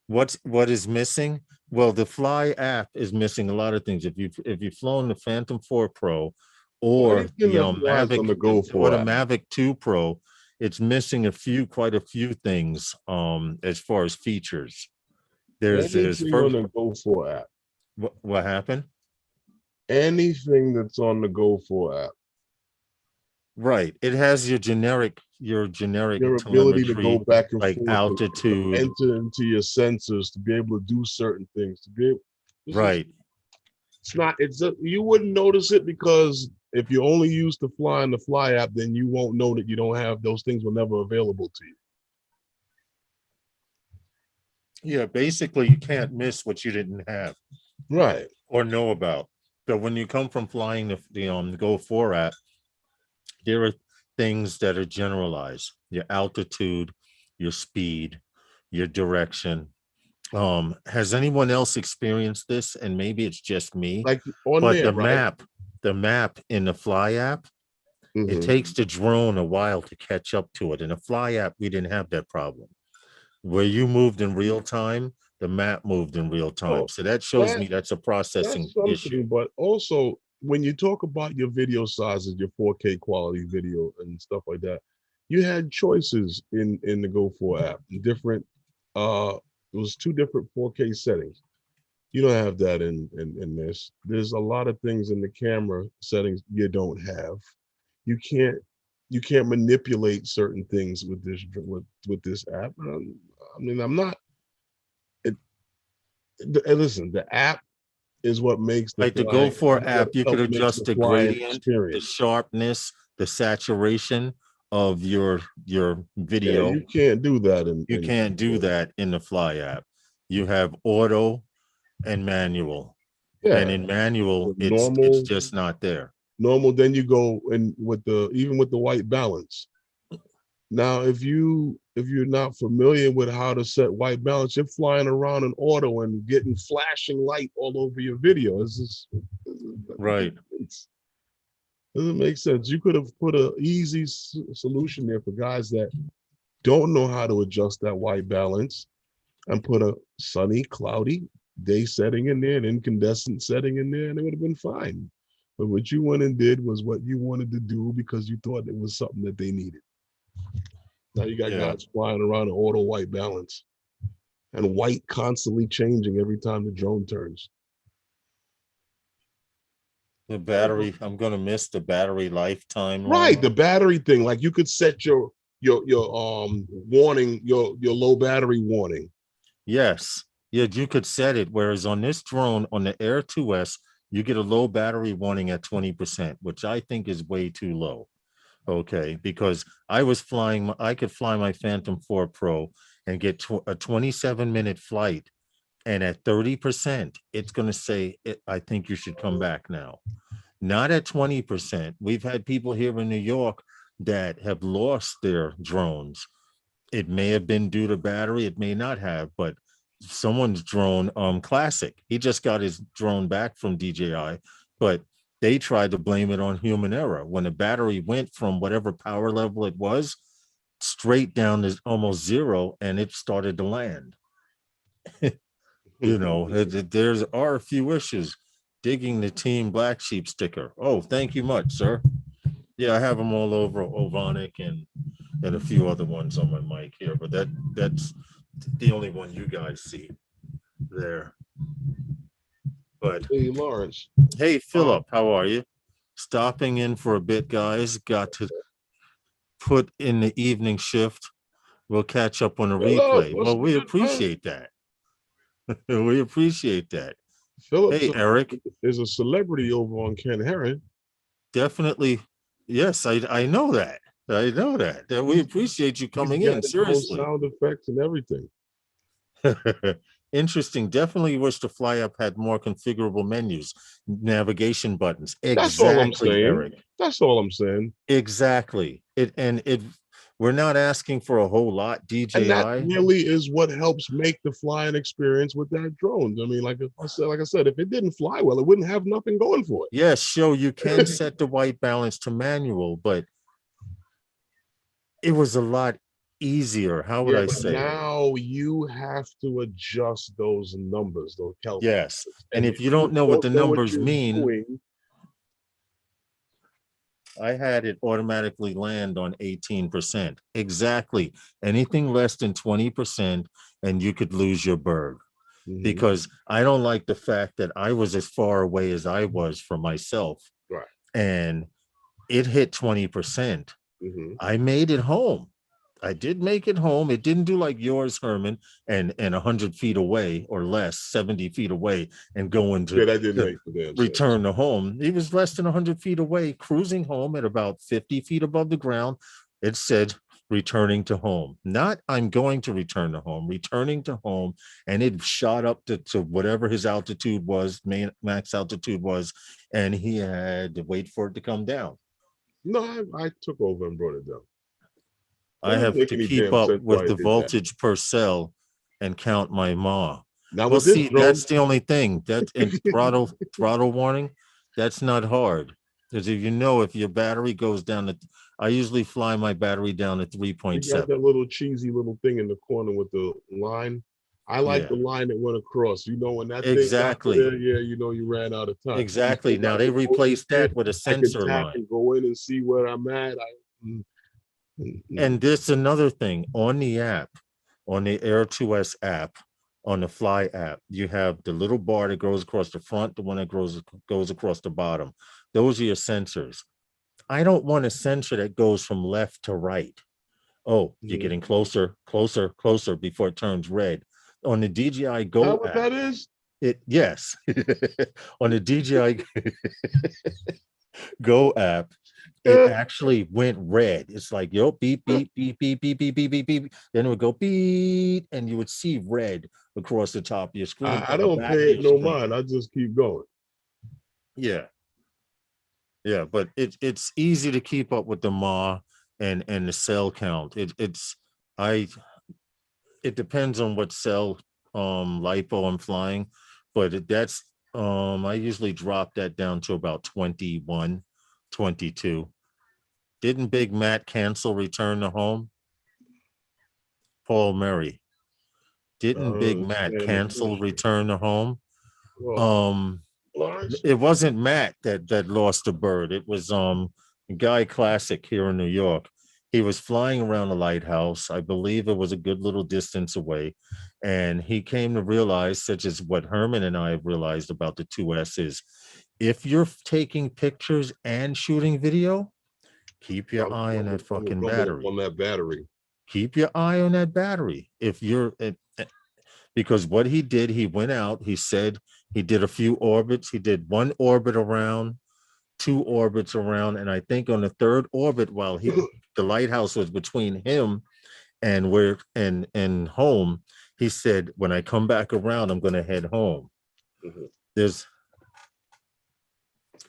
What is missing? Well, the Fly app is missing a lot of things. If you've flown the Phantom 4 Pro Well, or anything the that flies on Mavic the Go or 4 the app, Mavic 2 Pro, it's missing quite a few things as far as features. There's anything on first the Go 4 app, what happened? anything that's on the Go 4 app, Right. It has your generic your ability to go telemetry back and like forth, to altitude. enter into your sensors, to be able to do certain things, to be able, this is, Right. it's not, it's a, you wouldn't notice it because if you're only used to flying the Fly app, then you won't know that you don't have those things were never available to you. Yeah, basically you can't miss what you didn't have Right. or know about. So when you come from flying the Go 4 app, there are things that are generalized: your altitude, your speed, your direction. Has anyone else experienced this? And maybe it's just me, Like on but there, the right? map, the map in the Fly app, it Hmm. takes the drone a while to catch up to it. In the Fly app, we didn't have that problem. Where you moved in real time, the map moved in real time. Oh, So that shows that me that's a processing that's issue. something, but also when you talk about your video sizes, your 4K quality video and stuff like that, you had choices in the Go 4 app, different it was two different 4K settings. You don't have that in this. There's a lot of things in the camera settings you don't have. You can't you can't manipulate certain things with this app. I mean, I'm not it, and listen, the app is what makes the Like the Go flying, for what app, you could help makes adjust the the flying gradient, the experience. sharpness, the saturation of your Yeah, video. you can't do that You in can't do that in the Fly app. You have auto and manual, and yeah, in manual, with it's just not there. normal. Then you go and with the even with the white balance. Now, if you're not familiar with how to set white balance, you're flying around in auto and getting flashing light all over your video. Right. It doesn't make sense. You could have put a easy solution there for guys that don't know how to adjust that white balance and put a sunny, cloudy day setting in there, an incandescent setting in there, and it would have been fine. But what you went and did was what you wanted to do because you thought it was something that they needed. Now you got Yeah. guys flying around in auto white balance and white constantly changing every time the drone turns. The battery, I'm gonna miss the battery life Right, timeline. the battery thing, like you could set your warning, your low battery warning. Yes. Yeah, you could set it. Whereas on this drone, on the Air 2S, you get a low battery warning at 20%, which I think is way too low. Okay, because I could fly my Phantom 4 Pro and get a 27-minute flight, and at 30%, it's going to say, I think you should come back now. Not at 20%. We've had people here in New York that have lost their drones It may have been due to battery, it may not have, but someone's drone, Classic, he just got his drone back from DJI, but they tried to blame it on human error. When the battery went from whatever power level it was straight down to almost zero, and it started to land. There's are a few issues. Digging the Team Black Sheep sticker. Oh, thank you much, sir. Yeah, I have them all over Ovonic and a few other ones on my mic here, but that's the only one you guys see there. But Hey, Lawrence. hey, Philip, how are you? Stopping in for a bit, guys. Got to put in the evening shift. We'll catch up on a Philip, replay. what's Well, we good, man? appreciate that. We appreciate that. Philip's Hey, Eric. is a celebrity over on Ken Herron. Definitely. Yes, I know that. I know that. We appreciate you coming in. Seriously. Sound effects and everything. Interesting. Definitely wish the Fly App had more configurable menus, navigation buttons. That's all I'm Exactly, saying. Eric. That's all I'm saying. Exactly. We're not asking for a whole lot, DJI. And that really is what helps make the flying experience with that drone. I mean, like I said, if it didn't fly well, it wouldn't have nothing going for it. Yes, show you can set the white balance to manual, but it was a lot easier. How would I say? Now you have to adjust those numbers, those calculations. Yes. And if you don't know what the numbers mean, I had it automatically land on 18%. Exactly. Anything less than 20%, and you could lose your bird. Because I don't like the fact that I was as far away as I was from myself. Right. And it hit 20%. I made it home. I did make it home. It didn't do like yours, Herman, and 100 feet away or less, 70 feet away, and go into that didn't make the damn return to home. He was less than 100 feet away, cruising home at about 50 feet above the ground. It said returning to home, not I'm going to return to home, returning to home. And it shot up to whatever his altitude was, max altitude was, and he had to wait for it to come down. No, I took over and brought it down. I have to keep up with the voltage per cell and count my mAh. Now, well, see, that's the only thing. That and throttle warning, that's not hard. Because if your battery goes down to, I usually fly my battery down to 3.7. You got that little cheesy little thing in the corner with the line. I like the line that went across. When that exactly thing got there, you ran out of time. Exactly. Now they replaced that with a sensor line. I can go in and see where I'm at. And this another thing on the app, on the Air 2S app, on the Fly app, you have the little bar that goes across the front, the one that goes across the bottom. Those are your sensors. I don't want a sensor that goes from left to right. Oh, you're getting closer, closer, closer before it turns red. On the DJI Go app, what that is? Yes. On the DJI Go app, it actually went red. It's like, yo, beep, beep, beep, beep, beep, beep, beep, beep, beep. Then it would go beep, and you would see red across the top of your screen. I don't pay it no mind. I just keep going. Yeah. Yeah, but it's easy to keep up with the mAh and the cell count. It depends on what cell LiPo I'm flying, but that's I usually drop that down to about 21, 22. Didn't Big Matt cancel return to home? Paul Murray. Didn't Big Matt cancel return to home? It wasn't Matt that lost a bird. It was Guy Classic here in New York. He was flying around the lighthouse. I believe it was a good little distance away. And he came to realize, such as what Herman and I have realized about the 2S, is if you're taking pictures and shooting video, keep your eye on that fucking battery. On that battery. Keep your eye on that battery. Because what he did, he went out, he said he did a few orbits. He did one orbit around, 2 orbits around, and I think on the 3rd orbit, while the lighthouse was between him and home, he said, when I come back around, I'm going to head home.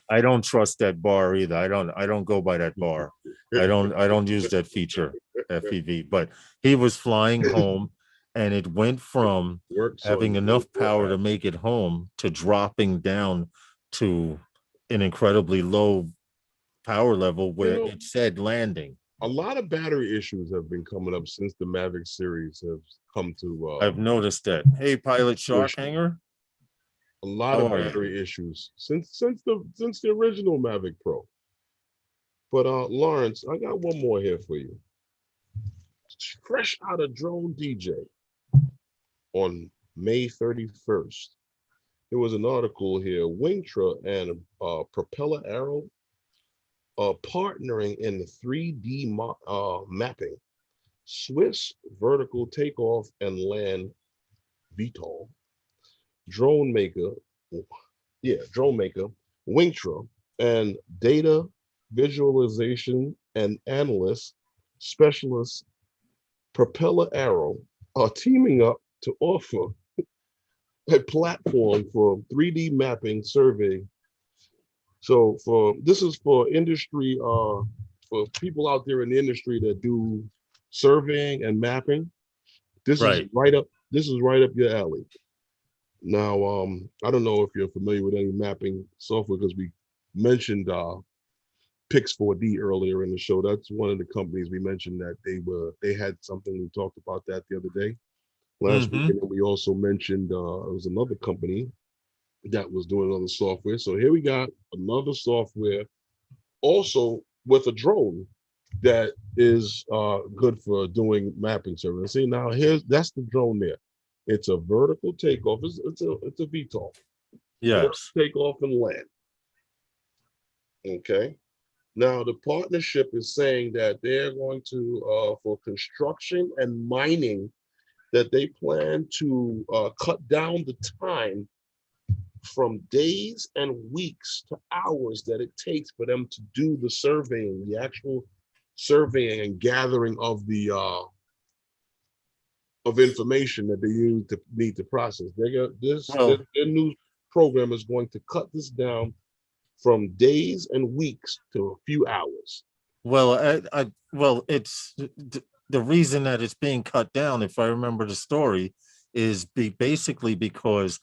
I don't trust that bar either. I don't go by that bar. I don't use that feature, FPV, but he was flying home and it went from Works having on enough power to make it home to dropping down to an incredibly low power level you where know, it said landing. a lot of battery issues have been coming up since the Mavic series have come to I've noticed that. Hey, Pilot Shark fruition. Hanger, A lot how of are you? battery issues since the original Mavic Pro. But Lawrence, I got one more here for you. Fresh out of Drone DJ on May 31st. There was an article here. Wingtra and Propeller Arrow partnering in the 3D mapping. Swiss vertical takeoff and land VTOL. Drone maker, drone maker, Wingtra, and data visualization and analyst specialist Propeller Arrow are teaming up to offer a platform for 3D mapping survey. So this is for industry, for people out there in the industry that do surveying and mapping. This is Right. right up. This is right up your alley. Now, I don't know if you're familiar with any mapping software because we mentioned Pix 4D earlier in the show. That's one of the companies we mentioned that they had something. We talked about that the other day last week, Mm-hmm. and then we also mentioned it was another company that was doing other software. So here we got another software also with a drone that is good for doing mapping service. See, now that's the drone there. It's a vertical takeoff. It's a VTOL. Vertical Yes. takeoff and land. Okay. Now the partnership is saying that they're going to for construction and mining that they plan to cut down the time from days and weeks to hours that it takes for them to do the surveying, the actual surveying and gathering of the of information that they need to process. They got Well, their new program is going to cut this down from days and weeks to a few hours. well, it's the reason that it's being cut down, if I remember the story, is basically because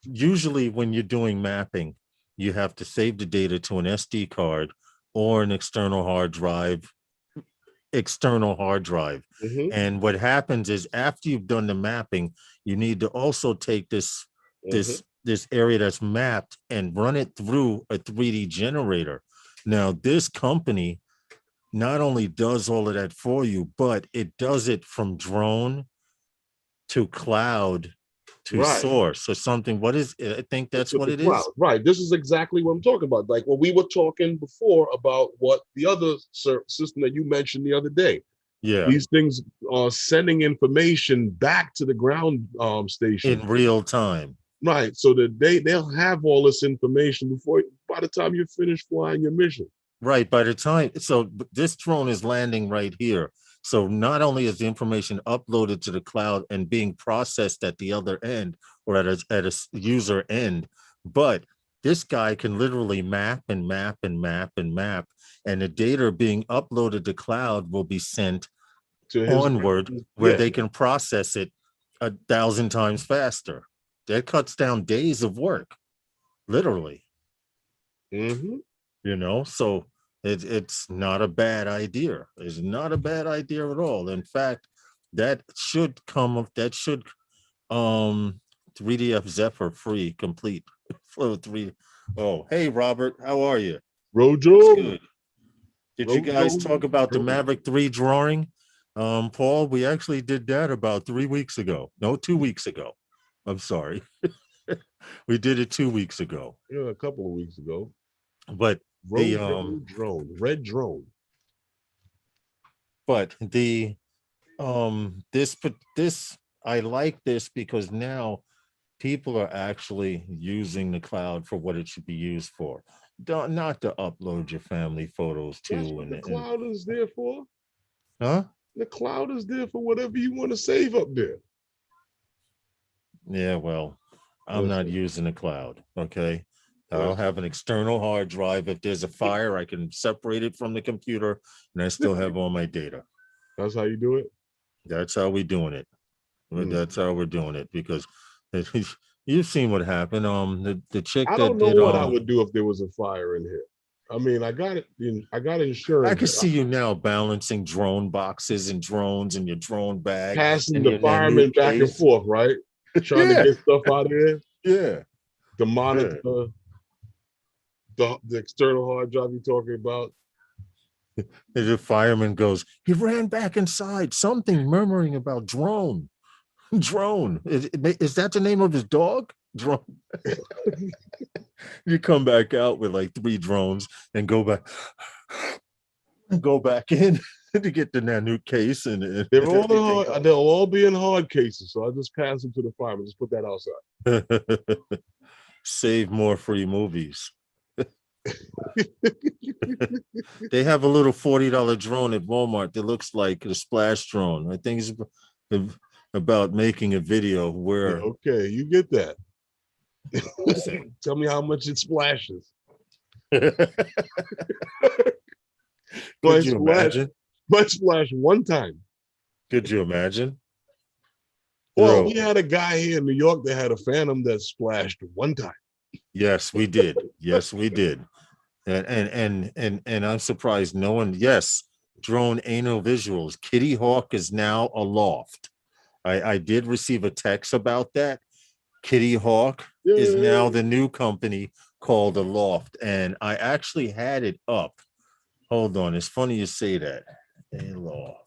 usually when you're doing mapping, you have to save the data to an SD card or an external hard drive. Mm-hmm, And what happens is after you've done the mapping, you need to also take this mm-hmm. this area that's mapped and run it through a 3D generator. Now, this company not only does all of that for you, but it does it from drone to cloud to Right. source or something. What is it? I think that's To what the it cloud. is. Right. This is exactly what I'm talking about. Like when we were talking before about what the other system that you mentioned the other day. Yeah, These things are sending information back to the ground in station. real time. Right. So that they'll have all this information before by the time you finish flying your mission. Right. By the time, so this drone is landing right here. So not only is the information uploaded to the cloud and being processed at the other end or at a user end, but this guy can literally map and map and map and map, and the data being uploaded to cloud will be sent To his onward where yeah. they can process it 1,000 times faster. That cuts down days of work, literally. Mm-hmm. So it's not a bad idea. It's not a bad idea at all. In fact, that should 3df Zephyr free complete flow 3. Oh, hey Robert, how are you? What's Rojo. good? Did you guys Rojo. talk about the Rojo. Maverick 3 drawing? Paul, we actually did that about 3 weeks ago. No, 2 weeks ago. I'm sorry. We did it 2 weeks ago. Yeah, a couple of weeks ago. But the Rojo drone. Red drone. but the this I like this because now people are actually using the cloud for what it should be used for. Not to upload your family photos That's to what the and cloud is there for. huh? The cloud is there for whatever you want to save up there. Yeah, well, I'm not Listen, using the cloud. Okay. I'll have an external hard drive. If there's a fire, I can separate it from the computer and I still have all my data. That's how you do it? That's how we're doing it. That's how we're doing it because you've seen what happened. The chick I that don't know did what I would do if there was a fire in here. I mean, I got insurance. I can see you now balancing drone boxes and drones in your drone bag Passing and the your firemen Nanook back and case. forth, right? Trying to Yeah, get stuff out of there yeah, to monitor yeah. the external hard drive you're talking about. And the fireman goes, he ran back inside, something murmuring about drone. Drone. Is that the name of his dog? Drone. You come back out with like 3 drones and go back in to get the Nanook case and They're all everything hard, they'll all be in hard cases. So I just pass them to the fireman. Just put that outside. Save more free movies. They have a little $40 drone at Walmart that looks like a splash drone. I think it's about making a video where Okay, you get that. Tell me how much it splashes. Could you imagine? Might splash one time. Could you imagine? Well, we had a guy here in New York that had a Phantom that splashed one time. Yes, we did. Yes, we did. And I'm surprised no one. Yes, drone anal visuals. Kitty Hawk is now aloft. I did receive a text about that. Kitty Hawk is now the new company called Aloft, and I actually had it up. Hold on, it's funny you say that. Aloft.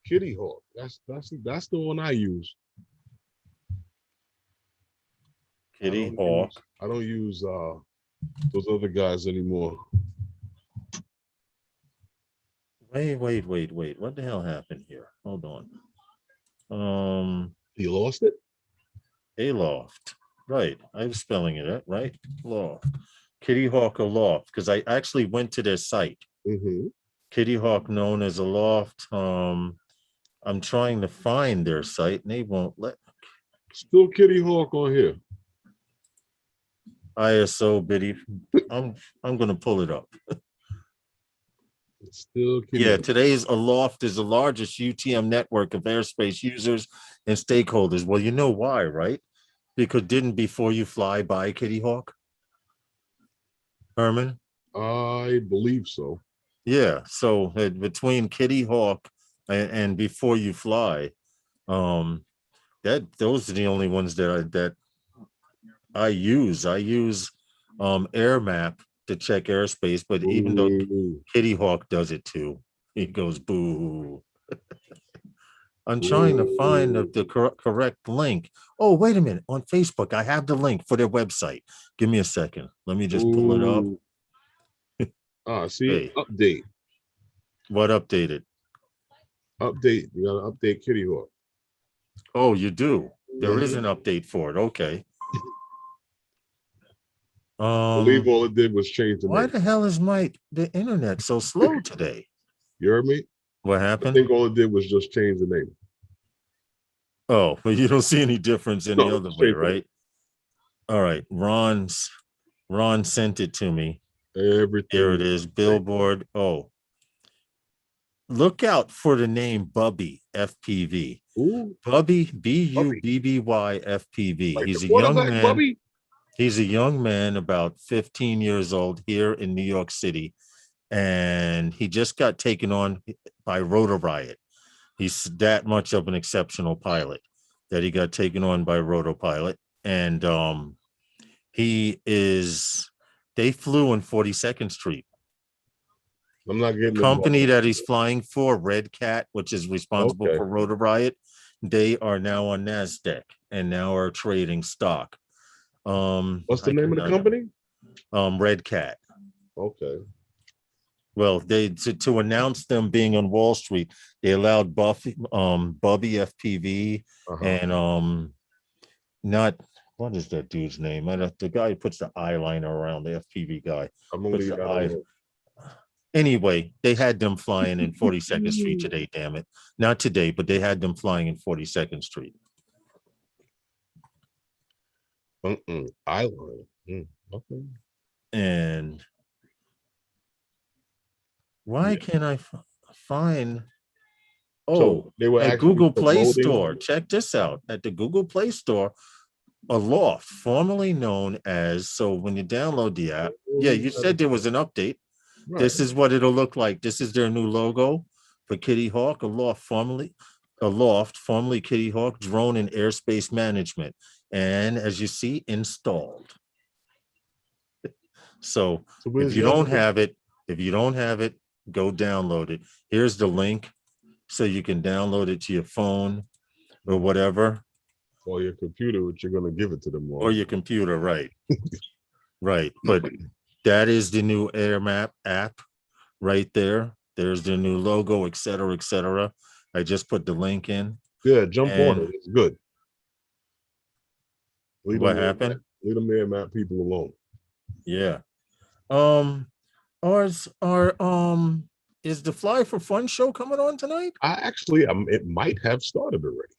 Kitty Hawk. That's the one I use. Kitty Hawk. I don't use those other guys anymore. Wait. What the hell happened here? Hold on. You lost it? Aloft. Right. I was spelling it right. Loft. Kitty Hawk Aloft, because I actually went to their site. Kitty Hawk known as Aloft. I'm trying to find their site and they won't let. Still Kitty Hawk on here. ISO biddy. I'm gonna pull it up. It's still Kitty Yeah, Hawk. today's Aloft is the largest UTM network of airspace users and stakeholders. Well, you know why, right? Because didn't Before You Fly buy Kitty Hawk? Herman? I believe so. Yeah, so between Kitty Hawk and Before You Fly, those are the only ones that I use. I use Air Map to check airspace, but even though Kitty Hawk does it too, he goes boo. I'm trying to find the correct link. Oh, wait a minute. On Facebook, I have the link for their website. Give me a second. Let me just pull it up. See, Hey. update. What updated? Update. You gotta update Kitty Hawk. Oh, you do. There is an update for it. Okay. I believe all it did was change the name. Why the hell is the internet so slow today? You heard me? What I happened? think all it did was just change the name. Oh, but you don't see any difference any other way, right? All right. Ron sent it to me. Everything. Here it is. Billboard. Oh. Look out for the name Bubby FPV. Ooh. Bubby, Bubby FPV. Like He's a young man. Bubby? He's a young man, about 15 years old, here in New York City. And he just got taken on by Rotor Riot. He's that much of an exceptional pilot that he got taken on by Rotor Pilot. And they flew on 42nd Street. I'm not getting the company that he's flying for, Red Cat, which is responsible for Rotor Riot. They are now on NASDAQ and now are trading stock. What's the name of the company? Red Cat. Okay. Well, to announce them being on Wall Street, they allowed Bubby FPV and not what is that dude's name? The guy who puts the eyeliner around, the FPV guy. Anyway, they had them flying in 42nd Street today, damn it. Not today, but they had them flying in 42nd Street. Eyeliner. Okay. And why Yeah. can't I find? So Oh, they were at actually Google Play Store. promoting. Check this out. At the Google Play Store, a loft formerly known as, so when you download the app, yeah, you said there was an update. Right. This is what it'll look like. This is their new logo for Kitty Hawk, a loft formerly Kitty Hawk drone and airspace management. And as you see, installed. So So if where's you the don't update? have it, go download it. Here's the link so you can download it to your phone or whatever, Or your computer, which you're gonna give it to them or on. your computer, right? Right. But that is the new Air Map app right there. There's the new logo, et cetera, et cetera. I just put the link in. Yeah, jump on it. And It's good. Leave them what there, happened? leave them there, Matt, people alone. Yeah. Um, is the Fly for Fun show coming on tonight? I actually, it might have started already.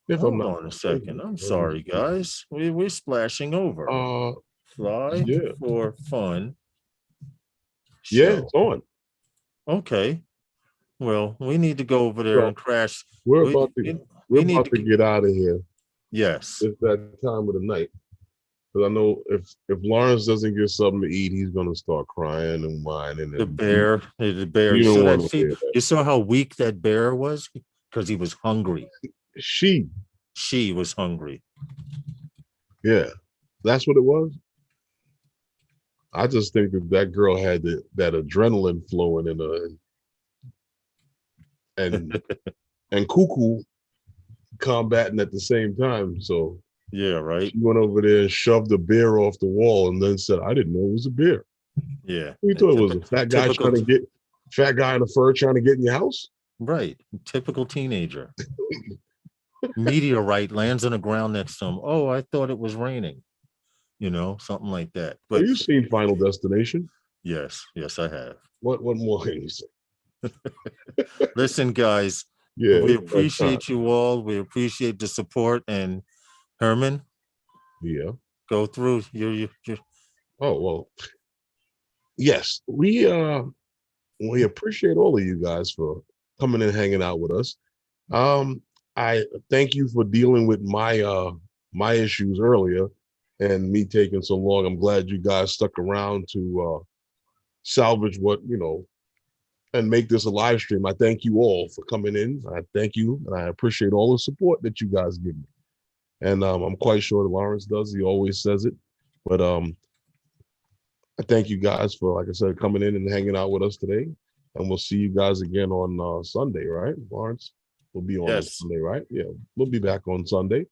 If I'm Hold not on a second. mistaken. I'm Let me sorry, see. guys. We're splashing over. Uh, Fly yeah, for Fun yeah, show. it's on. Okay. Well, we need to go over there So and crash. we're We about to we, we're we need about to to get out of here. yes. It's that time of the night. Because I know if Lawrence doesn't get something to eat, he's gonna start crying and whining, The and bear, the bear. you You don't saw that want to feet. hear that. You saw how weak that bear was because he was hungry. She, She was hungry. yeah, that's what it was. I just think that girl had that adrenaline flowing in her, and and cuckoo combating at the same time. So Yeah, right. she went over there and shoved the bear off the wall, and then said, "I didn't know it was a bear. Yeah. You thought it was a fat guy Typical, trying to get fat guy in a fur trying to get in your house." right. Typical teenager. Meteorite lands on the ground next to him. Oh, I thought it was raining. Something like that. Well, But you've seen Final Destination. yes, I have. What more can you say? Listen, guys, Yeah, we it's that time. appreciate you all. We appreciate the support. And Herman, Yeah. go through your Oh well. Yes, we appreciate all of you guys for coming and hanging out with us. Um, I thank you for dealing with my issues earlier and me taking so long. I'm glad you guys stuck around to salvage what and make this a live stream. I thank you all for coming in. I thank you and I appreciate all the support that you guys give me. And I'm quite sure Lawrence does. He always says it. But I thank you guys for, like I said, coming in and hanging out with us today. And we'll see you guys again on Sunday, right, Lawrence? We'll be on yes. Sunday, right? Yeah, we'll be back on Sunday.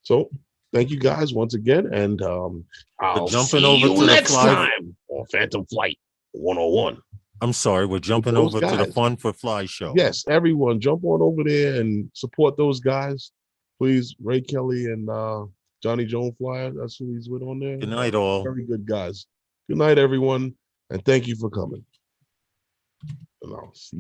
So thank you guys once again. And I'll jumping see over you to the next fly. time on Phantom Flight 101. I'm sorry, we're jumping Those over to the guys. Fun for Fly show. Yes, everyone jump on over there and support those guys. Please, Ray Kelly and Johnny Joan Flyer. That's who he's with on there. Good night, all. Very good guys. Good night, everyone. And thank you for coming. And I'll see you.